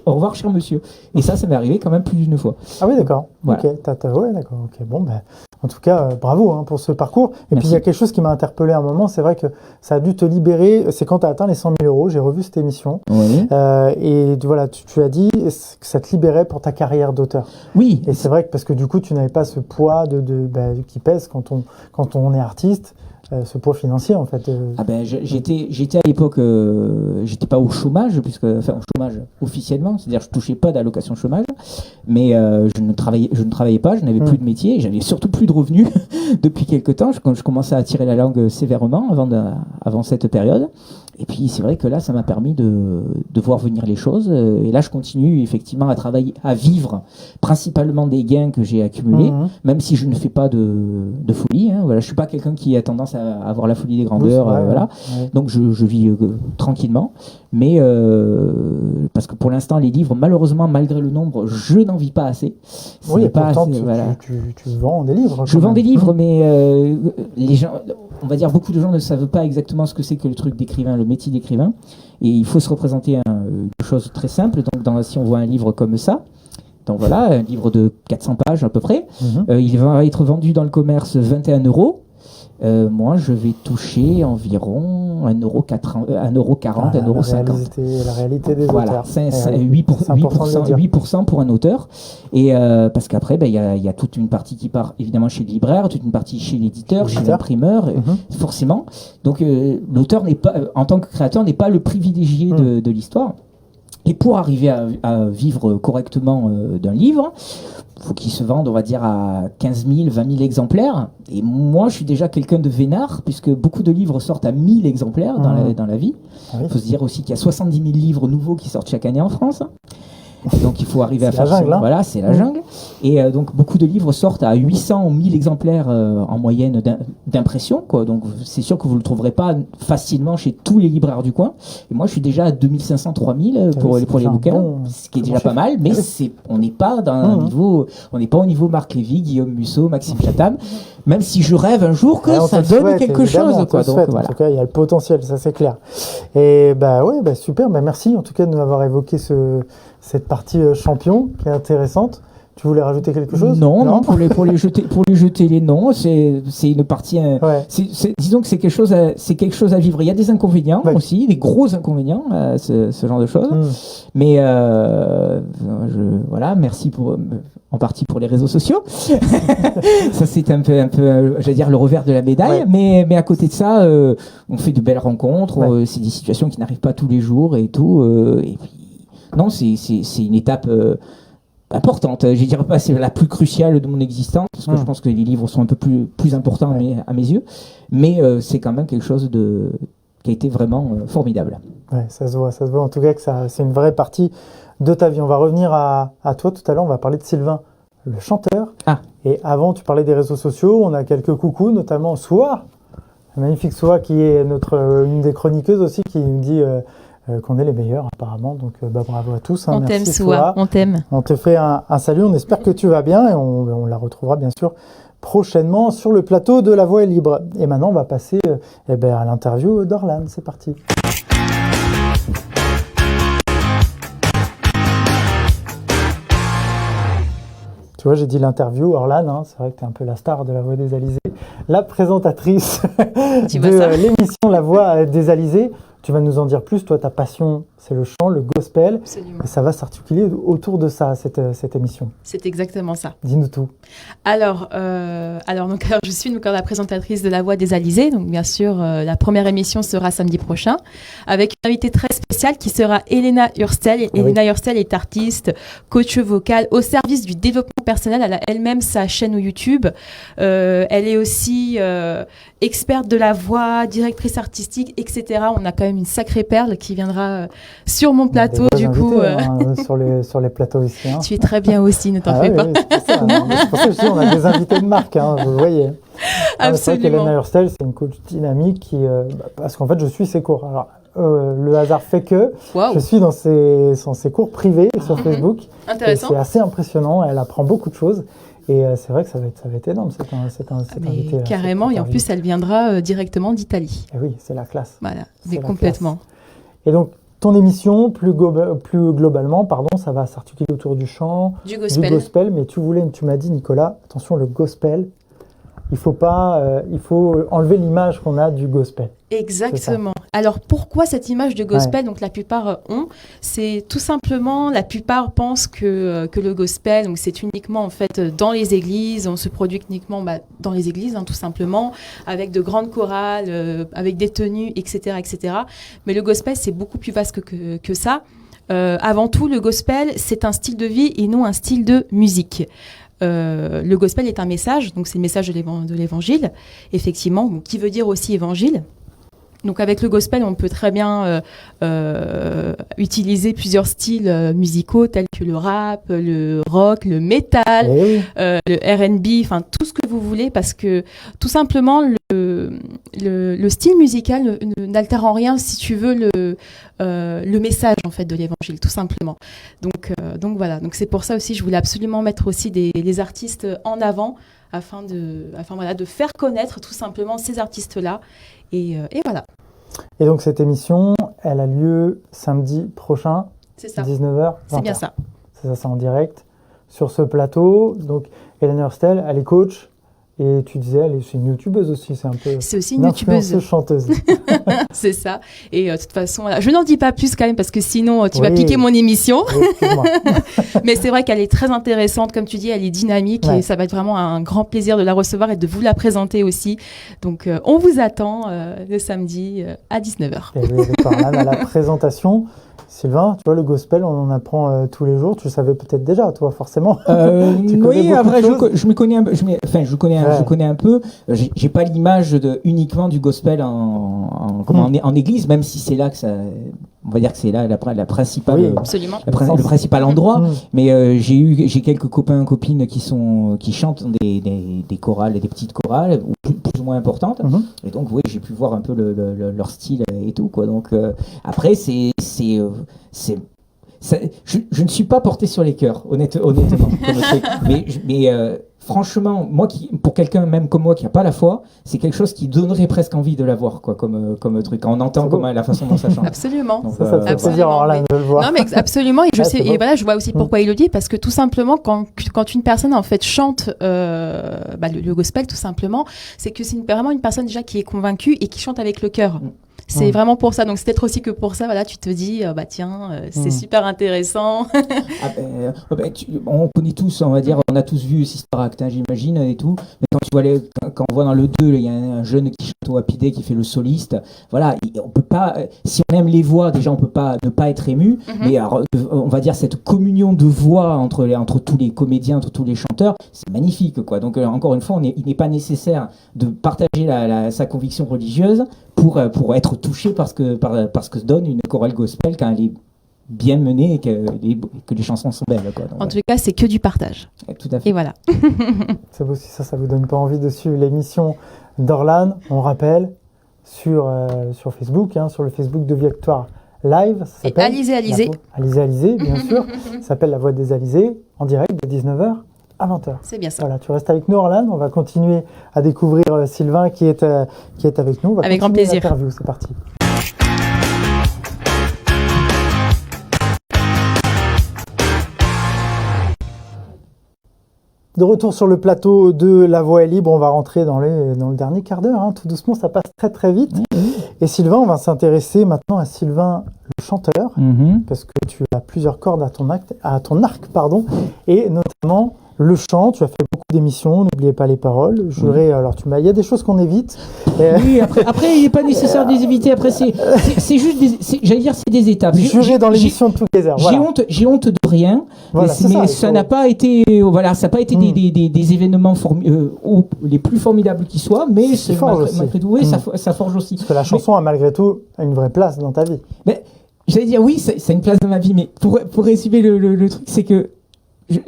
au revoir cher monsieur. Et ça m'est arrivé quand même plus d'une fois. Ah oui, d'accord. Voilà. Ok, ouais, d'accord. Ok, bon, en tout cas, bravo pour ce parcours. Et Merci. puis il y a quelque chose qui m'a interpellé à un moment, c'est vrai que ça a dû te libérer. C'est quand tu as atteint les 100 000 euros. J'ai revu cette émission. Oui. Et voilà, tu as dit que ça te libérait pour ta carrière d'auteur. Oui. Et c'est vrai que parce que du coup, tu n'avais pas ce poids qui pèse quand on est artiste. Ce poids financier en fait. J'étais à l'époque, j'étais pas au chômage au chômage officiellement, c'est-à-dire je touchais pas d'allocation chômage, mais je ne travaillais pas, je n'avais plus de métier, et j'avais surtout plus de revenus depuis quelque temps. Quand je commençais à tirer la langue sévèrement avant cette période. Et puis c'est vrai que là, ça m'a permis de voir venir les choses. Et là, je continue effectivement à travailler, à vivre principalement des gains que j'ai accumulés, même si je ne fais pas de folie. Voilà, je suis pas quelqu'un qui a tendance à avoir la folie des grandeurs. Voilà. Ouais. Donc je vis tranquillement. Mais parce que pour l'instant, les livres, malheureusement, malgré le nombre, je n'en vis pas assez. Oui, et pourtant, tu vends des livres. Je vends des livres, mais les gens, on va dire, beaucoup de gens ne savent pas exactement ce que c'est que le truc d'écrivain, le métier d'écrivain. Et il faut se représenter une chose très simple. Donc, si on voit un livre comme ça, donc voilà, un livre de 400 pages à peu près, il va être vendu dans le commerce 21 €. Moi, je vais toucher environ 1,40 €, 1,50 €. La réalité des voilà, auteurs. 8% pour un auteur. Et parce qu'après, il y a toute une partie qui part évidemment chez le libraire, toute une partie chez l'éditeur, chez l'imprimeur, forcément. Donc l'auteur n'est pas, en tant que créateur, n'est pas le privilégié de l'histoire. Et pour arriver à vivre correctement d'un livre, il faut qu'il se vende, on va dire, à 15 000, 20 000 exemplaires. Et moi, je suis déjà quelqu'un de vénard, puisque beaucoup de livres sortent à 1000 exemplaires dans la vie. Il faut se dire aussi qu'il y a 70 000 livres nouveaux qui sortent chaque année en France. Et donc il faut arriver à faire ça. Voilà, c'est la jungle. Et donc beaucoup de livres sortent à 800 ou 1000 exemplaires en moyenne d'impression, quoi. Donc c'est sûr que vous le trouverez pas facilement chez tous les libraires du coin. Et moi je suis déjà à 2500, 3000 pour les bouquins, ce qui est déjà pas mal, mais on n'est pas dans un niveau, on n'est pas au niveau Marc Lévy, Guillaume Musso, Maxime Chatham, même si je rêve un jour que ça donne quelque chose, quoi. Donc voilà. En tout cas, il y a le potentiel, ça c'est clair. Et super, merci en tout cas de nous avoir évoqué cette partie champion qui est intéressante. Tu voulais rajouter quelque chose ? Non, pour les jeter les noms, c'est une partie. Disons que c'est quelque chose à vivre. Il y a des inconvénients aussi, des gros inconvénients, ce genre de choses. Mais merci en partie pour les réseaux sociaux. Ça c'est un peu, j'allais dire, le revers de la médaille. Mais à côté de ça, on fait de belles rencontres. C'est des situations qui n'arrivent pas tous les jours et tout. Et puis non, c'est une étape importante. Je dirais pas c'est la plus cruciale de mon existence, parce que je pense que les livres sont un peu plus importants à mes yeux, mais c'est quand même quelque chose qui a été vraiment formidable. Ouais, ça se voit en tout cas que c'est une vraie partie de ta vie. On va revenir à toi tout à l'heure, on va parler de Sylvain, le chanteur. Et avant, tu parlais des réseaux sociaux, on a quelques coucous, notamment Soa, la magnifique Soa qui est une des chroniqueuses aussi, qui nous dit qu'on est les meilleurs apparemment, donc bravo à tous. On t'aime Soa, on t'aime. On te fait un salut, on espère que tu vas bien et on la retrouvera bien sûr prochainement sur le plateau de La Voix est libre. Et maintenant on va passer à l'interview d'Orlan, c'est parti. Tu vois, j'ai dit l'interview, Orlan, c'est vrai que tu es un peu la star de La Voix des Alizés, la présentatrice de l'émission La Voix des Alizés. Tu vas nous en dire plus. Toi, ta passion, c'est le chant, le gospel. Absolument. Et ça va s'articuler autour de ça, cette émission. C'est exactement ça. Dis-nous tout. Alors, je suis la présentatrice de La Voix des Alizés. Donc, bien sûr, la première émission sera samedi prochain avec une invitée très spéciale qui sera Elena Hurstel. Elena Hurstel est artiste, coach vocal au service du développement personnel. Elle a elle-même sa chaîne YouTube. Elle est aussi experte de la voix, directrice artistique, etc. On a quand même même une sacrée perle qui viendra sur mon plateau. Du coup, sur les plateaux ici. Hein. Tu es très bien aussi, ne t'en fais pas. Oui, c'est pour ça que je dis, on a des invités de marque, hein, vous voyez. Absolument. C'est vrai qu'Elena Hurstel, c'est une coach dynamique qui, parce qu'en fait, je suis ses cours. Alors, le hasard fait que je suis dans ses cours privés sur Facebook. Intéressant. C'est assez impressionnant. Elle apprend beaucoup de choses. Et c'est vrai que ça va être énorme, cette invitée. Carrément, et en plus, elle viendra directement d'Italie. Et oui, c'est la classe. Voilà, mais complètement. Et donc, ton émission, plus globalement, ça va s'articuler autour du chant, du gospel. Mais tu m'as dit, Nicolas, attention, le gospel, il faut enlever l'image qu'on a du gospel. Exactement. Alors pourquoi cette image de gospel, donc la plupart ont, c'est tout simplement, la plupart pensent que le gospel, donc c'est uniquement en fait dans les églises, on se produit uniquement dans les églises, hein, tout simplement, avec de grandes chorales, avec des tenues, etc., etc. Mais le gospel, c'est beaucoup plus vaste que ça. Avant tout, le gospel, c'est un style de vie et non un style de musique. Le gospel est un message, donc c'est le message de l'évangile, effectivement, qui veut dire aussi évangile. Donc avec le gospel, on peut très bien utiliser plusieurs styles musicaux tels que le rap, le rock, le metal, le R&B, enfin tout ce que vous voulez, parce que tout simplement le style musical n'altère en rien, si tu veux, le message en fait de l'évangile, tout simplement. Donc voilà. Donc c'est pour ça aussi, je voulais absolument mettre aussi les artistes en avant afin de faire connaître tout simplement ces artistes-là. Et voilà. Et donc cette émission, elle a lieu samedi prochain, c'est ça. 19h. C'est bien ça. C'est en direct sur ce plateau. Donc Elena Hurstel, elle est coach. Et tu disais, c'est une youtubeuse aussi, c'est aussi une youtubeuse chanteuse. C'est ça. Et de toute façon, voilà. Je n'en dis pas plus quand même parce que sinon tu vas piquer mon émission. Mais c'est vrai qu'elle est très intéressante, comme tu dis, elle est dynamique et ça va être vraiment un grand plaisir de la recevoir et de vous la présenter aussi. Donc on vous attend le samedi à 19h. Et oui, à la présentation. Sylvain, tu vois, le gospel, on en apprend tous les jours. Tu le savais peut-être déjà, toi, forcément. Oui, après, je me connais un peu. Je connais un peu. J'ai pas l'image uniquement du gospel en église, même si c'est là que ça. On va dire que c'est là la principale. Oui, absolument. Le principal endroit. Mais j'ai quelques copains et copines qui chantent dans des chorales, des petites chorales, plus ou moins importantes. Et donc, oui, j'ai pu voir un peu leur style et tout, quoi. Donc, après, je ne suis pas porté sur les cœurs, honnêtement. mais franchement, moi, pour quelqu'un même comme moi qui n'a pas la foi, c'est quelque chose qui donnerait presque envie de la voir, quoi, comme truc. Quand on entend la façon dont ça chante. Absolument. Donc, ça te fait dire, de le voir. Non, mais absolument. Et je vois aussi pourquoi il le dit, parce que tout simplement, quand une personne en fait chante le gospel, tout simplement, c'est que c'est vraiment une personne déjà qui est convaincue et qui chante avec le cœur. C'est vraiment pour ça. Donc, c'est peut-être aussi que pour ça, voilà, tu te dis, c'est super intéressant. On connaît tous, on va dire, on a tous vu Sister Act, j'imagine, et tout. Mais quand on voit dans le 2, il y a un jeune qui chante au Happy Day, qui fait le soliste. Voilà, on peut pas, si on aime les voix, déjà, on peut pas ne pas être ému. Mais alors, on va dire, cette communion de voix entre tous les comédiens, entre tous les chanteurs, c'est magnifique, quoi. Donc, encore une fois, il n'est pas nécessaire de partager sa conviction religieuse pour être touché par ce que donne une chorale gospel quand elle est bien menée et que les chansons sont belles, quoi. Donc, en tout cas, c'est que du partage. Tout à fait. Et voilà. Ça vous donne pas envie de suivre l'émission d'Orlan, on rappelle, sur Facebook, sur le Facebook de Victoire Live. Ça s'appelle Alizé, bien sûr. Ça s'appelle La Voix des Alizés, en direct de 19h à 20h. C'est bien ça. Voilà, tu restes avec nous, Orlan. On va continuer à découvrir Sylvain qui est avec nous. On va avec grand plaisir. L'interview, c'est parti. De retour sur le plateau de La Voix est libre, on va rentrer dans le dernier quart d'heure. Tout doucement, ça passe très très vite. Et Sylvain, on va s'intéresser maintenant à Sylvain le chanteur, parce que tu as plusieurs cordes à ton arc, et notamment le chant, tu as fait beaucoup d'émissions, n'oubliez pas les paroles. Juré, alors il y a des choses qu'on évite. Oui, après il n'est pas nécessaire de les éviter. Après, c'est juste j'allais dire, c'est des étapes. Juré dans l'émission de Together. Voilà. J'ai honte de rien. Voilà, mais ça n'a pas été, ça n'a pas été des événements les plus formidables qui soient, mais c'est malgré tout, ça forge aussi. Parce que la chanson a malgré tout une vraie place dans ta vie. Mais, j'allais dire, oui, ça a une place dans ma vie, mais pour résumer le truc, c'est que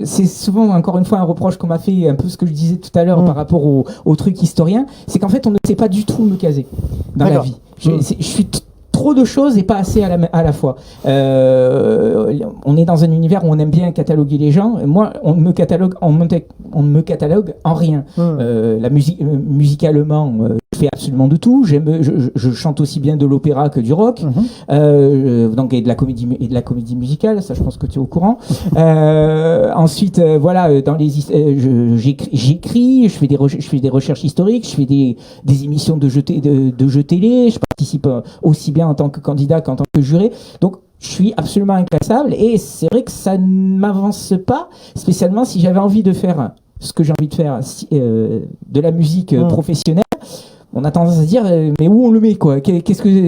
c'est souvent, encore une fois, un reproche qu'on m'a fait, un peu ce que je disais tout à l'heure par rapport au truc historien, c'est qu'en fait, on ne sait pas du tout me caser dans la vie. Je suis trop de choses et pas assez à la fois. On est dans un univers où on aime bien cataloguer les gens. Moi, on ne me catalogue en rien. Musicalement, je fais absolument de tout. Je chante aussi bien de l'opéra que du rock, donc et de la comédie musicale. Ça, je pense que tu es au courant. Ensuite, dans j'écris, je fais des recherches historiques, je fais des émissions de jeux télé. Je participe aussi bien en tant que candidat qu'en tant que juré. Donc, je suis absolument inclassable et c'est vrai que ça ne m'avance pas, spécialement si j'avais envie de faire ce que j'ai envie de faire, de la musique professionnelle. On a tendance à se dire, mais où on le met, quoi?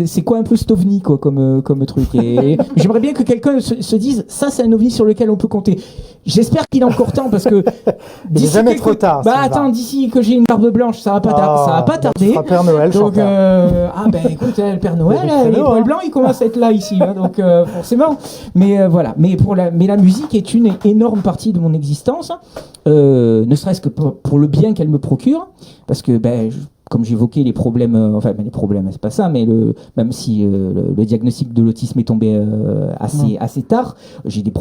C'est quoi un peu cet ovni, quoi, comme truc? Et j'aimerais bien que quelqu'un se dise, ça, c'est un ovni sur lequel on peut compter. J'espère qu'il est encore temps, parce que il n'est jamais trop tard. D'ici que j'ai une barbe blanche, ça va pas tarder. Tu seras Père Noël, donc, écoute, le Père Noël, les poils blancs, ils commencent à être là ici, hein, donc forcément. Mais voilà. Mais la musique est une énorme partie de mon existence, ne serait-ce que pour le bien qu'elle me procure, parce que comme j'évoquais les problèmes, c'est pas ça, mais même si le diagnostic de l'autisme est tombé assez tard, j'ai des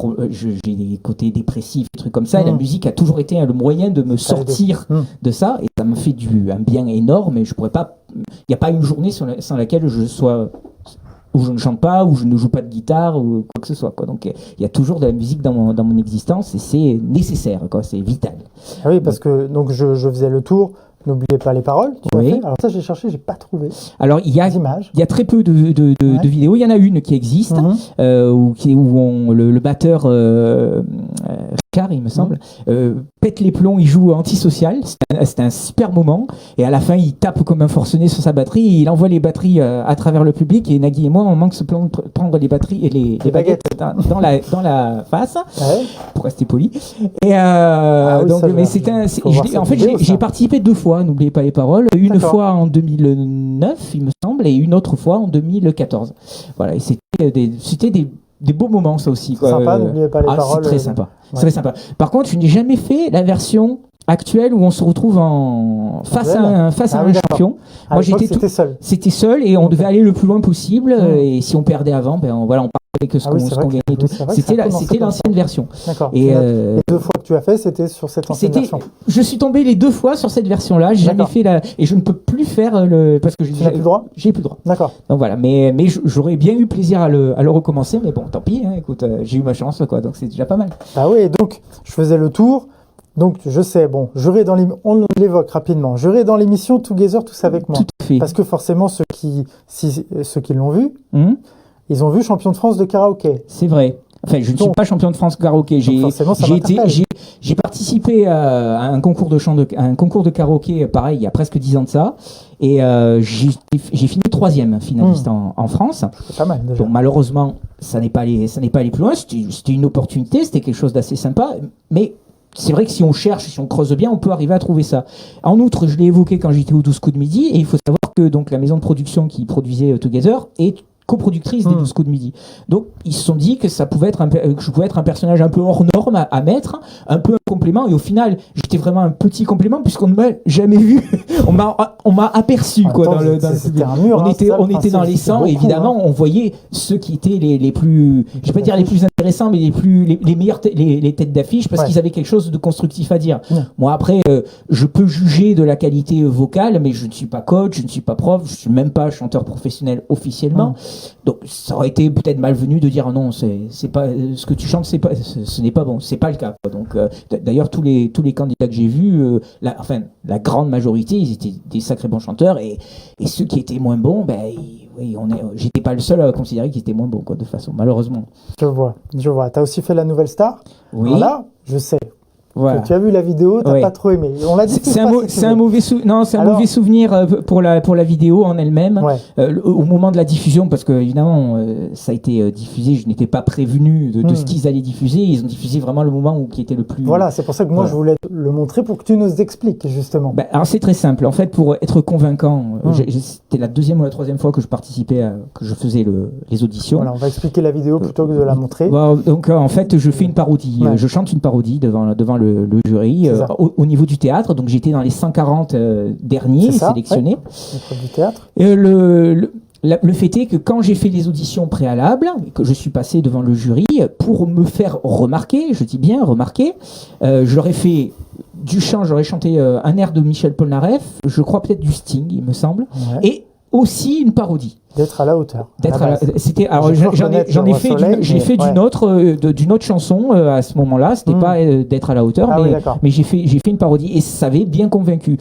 côtés dépressifs, des trucs comme ça, et la musique a toujours été le moyen de me sortir de ça, et ça me fait un bien énorme, et je pourrais pas, il n'y a pas une journée sans laquelle où je ne chante pas, où je ne joue pas de guitare, ou quoi que ce soit, quoi. Donc il y a toujours de la musique dans mon existence, et c'est nécessaire, quoi, c'est vital. Ah oui, parce que donc je faisais le tour. N'oubliez pas les paroles. Alors ça, j'ai cherché, j'ai pas trouvé. Alors il y a très peu de vidéos. Il y en a une qui existe où le batteur Ricard, il me semble, pète les plombs. Il joue antisocial. C'est un super moment. Et à la fin, il tape comme un forcené sur sa batterie. Et il envoie les batteries à travers le public. Et Nagui et moi, on manque se prendre les batteries et les baguettes dans la face pour rester poli. Et donc, mais en fait, j'ai participé 2 fois. N'oubliez pas les paroles. Une fois en 2009, il me semble, et une autre fois en 2014. Voilà, et c'était des beaux moments, ça aussi. C'est sympa, n'oubliez pas les paroles. C'est très sympa. Ouais. C'est très sympa. Par contre, je n'ai jamais fait la version actuelle où on se retrouve face à un champion. Moi, c'était seul et on devait aller le plus loin possible. Et si on perdait avant, on parlait que ce qu'on gagnait. C'était l'ancienne version. D'accord. Et les 2 fois que tu as fait, c'était sur cette ancienne version. Je suis tombé les 2 fois sur cette version-là. J'ai jamais fait et je ne peux plus faire parce que j'ai plus le droit. J'ai plus le droit. D'accord. Donc voilà. Mais j'aurais bien eu plaisir à le recommencer. Mais bon, tant pis. Hein, écoute, j'ai eu ma chance, quoi. Donc c'est déjà pas mal. Ah oui. Donc je faisais le tour. Donc, je sais, on l'évoque rapidement. Juré dans l'émission Together, tous avec moi. Tout à fait. Parce que forcément, ceux qui l'ont vu, ils ont vu champion de France de karaoké. C'est vrai. Enfin, je ne suis pas champion de France karaoké. J'ai participé à un concours de karaoké, pareil, il y a presque 10 ans de ça. Et j'ai fini 3e finaliste en France. C'est pas mal, déjà. Donc, malheureusement, ça n'est pas allé plus loin. C'était une opportunité, c'était quelque chose d'assez sympa. Mais c'est vrai que si on cherche, si on creuse bien, on peut arriver à trouver ça. En outre, je l'ai évoqué quand j'étais au 12 coups de midi, et il faut savoir que donc la maison de production qui produisait Together est coproductrice des 12 coups de midi. Donc, ils se sont dit que je pouvais être un personnage un peu hors norme à mettre, un peu un complément, et au final, j'étais vraiment un petit complément, puisqu'on ne m'a jamais vu. on m'a aperçu, quoi, c'était un mur, on était dans les 100, et évidemment, on voyait ceux qui étaient les plus, je vais pas dire les plus intéressants, mais les meilleures les têtes d'affiche, parce qu'ils avaient quelque chose de constructif à dire. Moi, après, je peux juger de la qualité vocale, mais je ne suis pas coach, je ne suis pas prof, je suis même pas chanteur professionnel officiellement. Donc ça aurait été peut-être malvenu de dire non, c'est pas ce que tu chantes, ce n'est pas bon, c'est pas le cas. Donc d'ailleurs tous les candidats que j'ai vus, la grande majorité, ils étaient des sacrés bons chanteurs, et ceux qui étaient moins bons, j'étais pas le seul à considérer qu'ils étaient moins bons, quoi, de façon, malheureusement. Je vois. T'as aussi fait la Nouvelle Star. Oui. Voilà, je sais. Voilà. Tu as vu la vidéo, t'as pas trop aimé. On l'a dit. C'est un mauvais souvenir pour la vidéo en elle-même. Au moment de la diffusion, parce que évidemment ça a été diffusé, je n'étais pas prévenu de ce qu'ils allaient diffuser. Ils ont diffusé vraiment le moment qui était le plus. Voilà, c'est pour ça que moi je voulais le montrer pour que tu nous expliques justement. Alors c'est très simple. En fait, pour être convaincant, c'était la deuxième ou la troisième fois que je participais, que je faisais les auditions. Voilà, on va expliquer la vidéo plutôt que de la montrer. Donc en fait, je fais une parodie. Je chante une parodie devant le jury au niveau du théâtre. Donc j'étais dans les 140 derniers sélectionnés. Du théâtre. Et le fait est que quand j'ai fait les auditions préalables, que je suis passé devant le jury pour me faire remarquer, je dis bien remarquer, je leur ai fait du chant, j'aurais chanté un air de Michel Polnareff, je crois peut-être du Sting, il me semble, et aussi une parodie. D'être à la hauteur. C'était alors j'ai fait d'une autre chanson à ce moment-là. C'était pas d'être à la hauteur, mais j'ai fait une parodie et ça avait bien convaincu.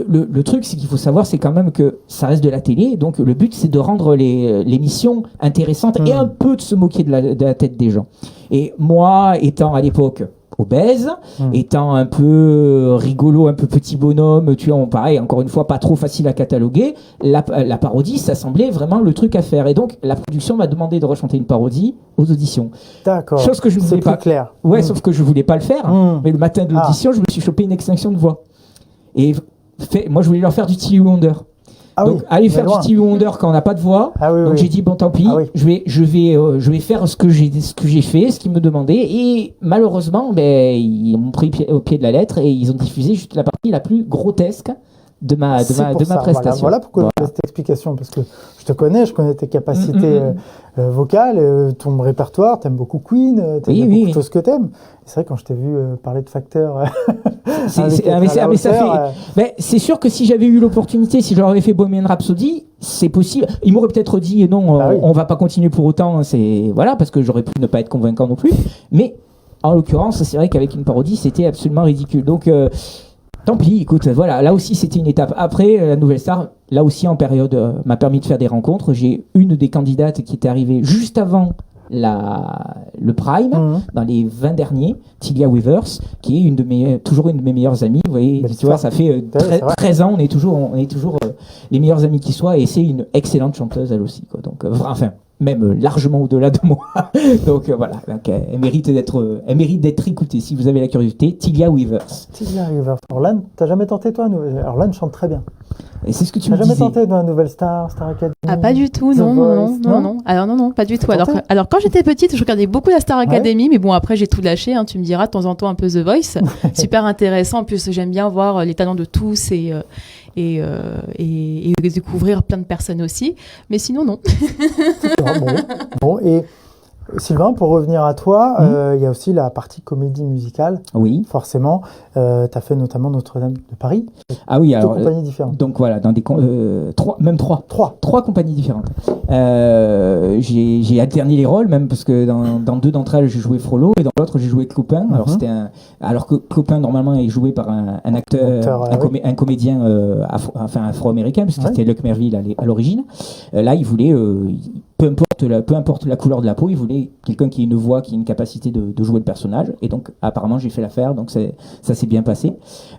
Le truc, c'est qu'il faut savoir, c'est quand même que ça reste de la télé, donc le but c'est de rendre l'émission intéressante et un peu de se moquer de la tête des gens. Et moi, étant à l'époque obèse, étant un peu rigolo, un peu petit bonhomme, pareil, encore une fois, pas trop facile à cataloguer, la parodie, ça semblait vraiment le truc à faire. Et donc, la production m'a demandé de rechanter une parodie aux auditions. D'accord. Chose que je ne voulais pas. Clair. Ouais, sauf que je voulais pas le faire. Mais le matin de l'audition, je me suis chopé une extinction de voix. Et moi, je voulais leur faire du Stevie Wonder. Donc aller faire du Stevie Wonder quand on n'a pas de voix. Donc j'ai dit bon tant pis, je vais faire ce que j'ai fait, ce qu'ils me demandaient, et malheureusement ils m'ont pris au pied de la lettre et ils ont diffusé juste la partie la plus grotesque de ma prestation. Voilà pourquoi je fais cette explication, parce que je connais tes capacités vocales, ton répertoire, t'aimes beaucoup Queen, t'aimes beaucoup de choses que t'aimes. C'est vrai, quand je t'ai vu parler de facteurs, c'est sûr que si j'avais eu l'opportunité, si j'aurais fait Bohemian Rhapsody, c'est possible. Ils m'auraient peut-être dit non, on va pas continuer pour autant, parce que j'aurais pu ne pas être convaincant non plus. Mais en l'occurrence, c'est vrai qu'avec une parodie, c'était absolument ridicule. Donc tant pis, écoute, voilà, là aussi c'était une étape. Après, la Nouvelle Star, là aussi en période, m'a permis de faire des rencontres. J'ai une des candidates qui était arrivée juste avant le Prime, dans les 20 derniers, Tilia Weavers, qui est toujours une de mes meilleures amies. Vous voyez, tu vois, ça fait 13 ans, on est toujours les meilleures amies qui soient, et c'est une excellente chanteuse elle aussi, quoi. Donc, même largement au-delà de moi. Donc voilà, elle mérite d'être écoutée. Si vous avez la curiosité, Tilia Weavers. Tilia Weavers. Orlan, t'as jamais tenté toi? Orlan chante très bien. Et c'est ce que tu me disais. T'as jamais tenté dans la Nouvelle Star Academy? Ah, pas du tout, non. Alors non, pas du tout. Alors quand j'étais petite, je regardais beaucoup la Star Academy, mais bon, après j'ai tout lâché, tu me diras de temps en temps un peu The Voice. Super intéressant, en plus j'aime bien voir les talents de tous et découvrir plein de personnes aussi, mais sinon non. Bon, et Sylvain, pour revenir à toi, il y a aussi la partie comédie musicale. Oui. Forcément, tu as fait notamment Notre-Dame de Paris. Ah oui, alors. 2 compagnies différentes. Donc voilà, dans des trois compagnies différentes. J'ai alterné les rôles, même parce que dans 2 d'entre elles, j'ai joué Frollo et dans l'autre, j'ai joué Clopin. Alors que Clopin, normalement, est joué par un acteur, un comédien afro-américain, puisque c'était Luc Merville à l'origine. Là, il voulait. Peu importe la couleur de la peau, il voulait quelqu'un qui ait une voix, qui ait une capacité de jouer le personnage. Et donc, apparemment, j'ai fait l'affaire. Donc, ça s'est bien passé.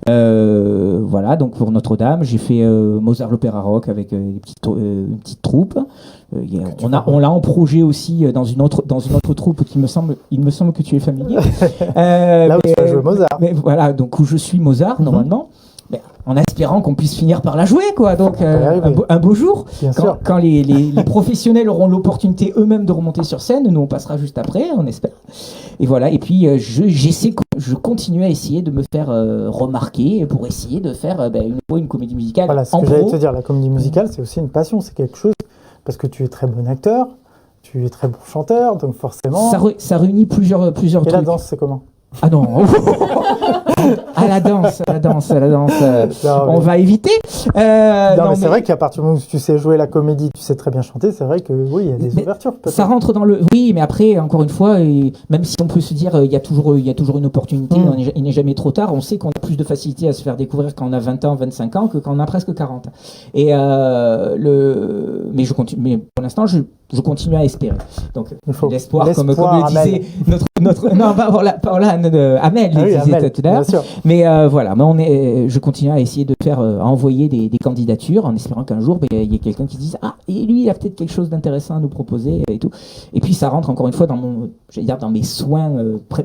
Voilà. Donc, pour Notre-Dame, j'ai fait Mozart l'Opéra Rock avec une petite troupe. On l'a en projet aussi dans une autre troupe il me semble que tu es familier. Là où tu vas jouer Mozart. Mais voilà. Donc, où je suis Mozart, normalement. En espérant qu'on puisse finir par la jouer, quoi. Donc, un beau jour, quand les professionnels auront l'opportunité eux-mêmes de remonter sur scène, nous on passera juste après, on espère. Et voilà. Et puis, je continue à essayer de me faire remarquer pour essayer de faire une comédie musicale. Voilà, ce que j'allais te dire, la comédie musicale, c'est aussi une passion, c'est quelque chose, parce que tu es très bon acteur, tu es très bon chanteur, donc forcément. Ça réunit plusieurs Et trucs. la danse, c'est comment? Ah non. La danse. On va éviter. Mais c'est vrai qu'à partir du moment où tu sais jouer la comédie, tu sais très bien chanter, c'est vrai que oui, il y a des ouvertures. Peut-être. Ça rentre dans le. Oui, mais après, encore une fois, même si on peut se dire, il y a toujours une opportunité, il n'est jamais trop tard. On sait qu'on a plus de facilité à se faire découvrir quand on a 20 ans, 25 ans, que quand on a presque 40. Mais je continue. Mais pour l'instant, je continue à espérer. Donc l'espoir, comme le disait Amel le disait tout à l'heure. Mais voilà, je continue à essayer de faire envoyer des candidatures en espérant qu'un jour il y ait quelqu'un qui dise et lui il a peut-être quelque chose d'intéressant à nous proposer et tout. Et puis ça rentre encore une fois dans mes soins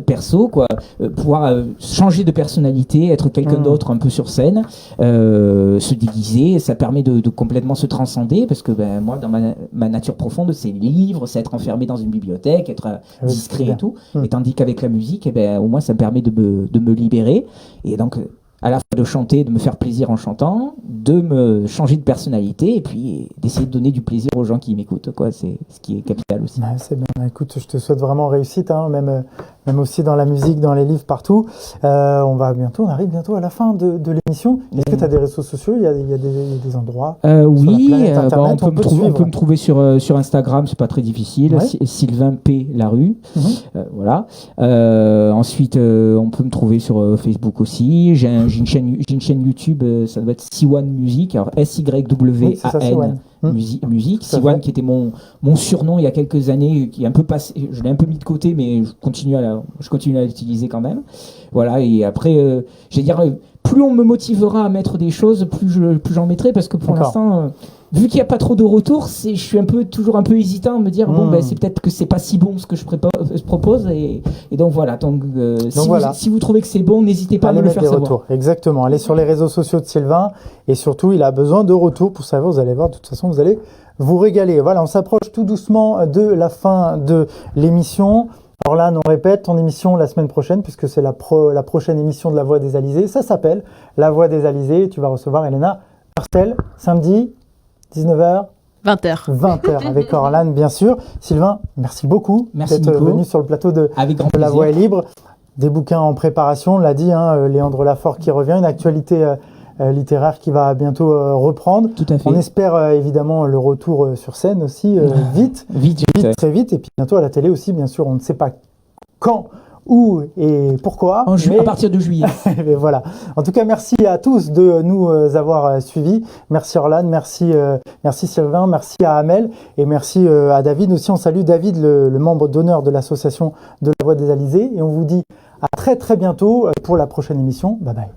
perso, quoi, pouvoir changer de personnalité, être quelqu'un d'autre un peu sur scène, se déguiser, ça permet de complètement se transcender, parce que moi dans ma nature profonde c'est les livres, c'est être enfermé dans une bibliothèque, être discret et tout, et tandis qu'avec la musique au moins ça me permet de me libérer, et donc à la fois de chanter, de me faire plaisir en chantant, de me changer de personnalité et puis d'essayer de donner du plaisir aux gens qui m'écoutent, quoi. C'est ce qui est capital aussi. C'est bien. Écoute, je te souhaite vraiment réussite, même aussi dans la musique, dans les livres, partout. On arrive bientôt à la fin de l'émission. Est-ce que tu as des réseaux sociaux? Il y a des endroits oui, on peut me trouver sur Instagram, c'est pas très difficile. Ouais. Sylvain P. Larue. Voilà. Ensuite, on peut me trouver sur Facebook aussi. J'ai une chaîne YouTube, ça doit être Siwan Music, alors S-Y-W-A-N musique. Siwan, qui était mon surnom il y a quelques années, qui est un peu passé, je l'ai un peu mis de côté, mais je continue à l'utiliser quand même. Voilà, et après, plus on me motivera à mettre des choses, plus j'en mettrai, parce que pour l'instant, vu qu'il n'y a pas trop de retours, je suis toujours un peu hésitant à me dire c'est peut-être que c'est pas si bon ce que je propose, et donc voilà. Si vous trouvez que c'est bon, n'hésitez pas à me le faire savoir. Retours. Exactement. Allez sur les réseaux sociaux de Sylvain, et surtout il a besoin de retours pour savoir. Vous allez voir, de toute façon vous allez vous régaler. Voilà, on s'approche tout doucement de la fin de l'émission. Alors là, on répète ton émission la semaine prochaine, puisque c'est la prochaine émission de La Voix des Alizés. Ça s'appelle La Voix des Alizés. Tu vas recevoir Elena Hurstel samedi 19h 20h avec Orlan, bien sûr. Sylvain, merci beaucoup d'être venu sur le plateau de La Voix est libre. Des bouquins en préparation, on l'a dit, Léandre Lafort qui revient, une actualité littéraire qui va bientôt reprendre. Tout à fait. On espère évidemment le retour sur scène aussi vite, très vite, et puis bientôt à la télé aussi, bien sûr. On ne sait pas quand, où et pourquoi. À partir de juillet. Mais voilà. En tout cas, merci à tous de nous avoir suivis. Merci Orlan, merci Sylvain, merci à Amel et merci à David aussi. On salue David, le membre d'honneur de l'association de La Voix des Alizés, et on vous dit à très très bientôt pour la prochaine émission. Bye bye.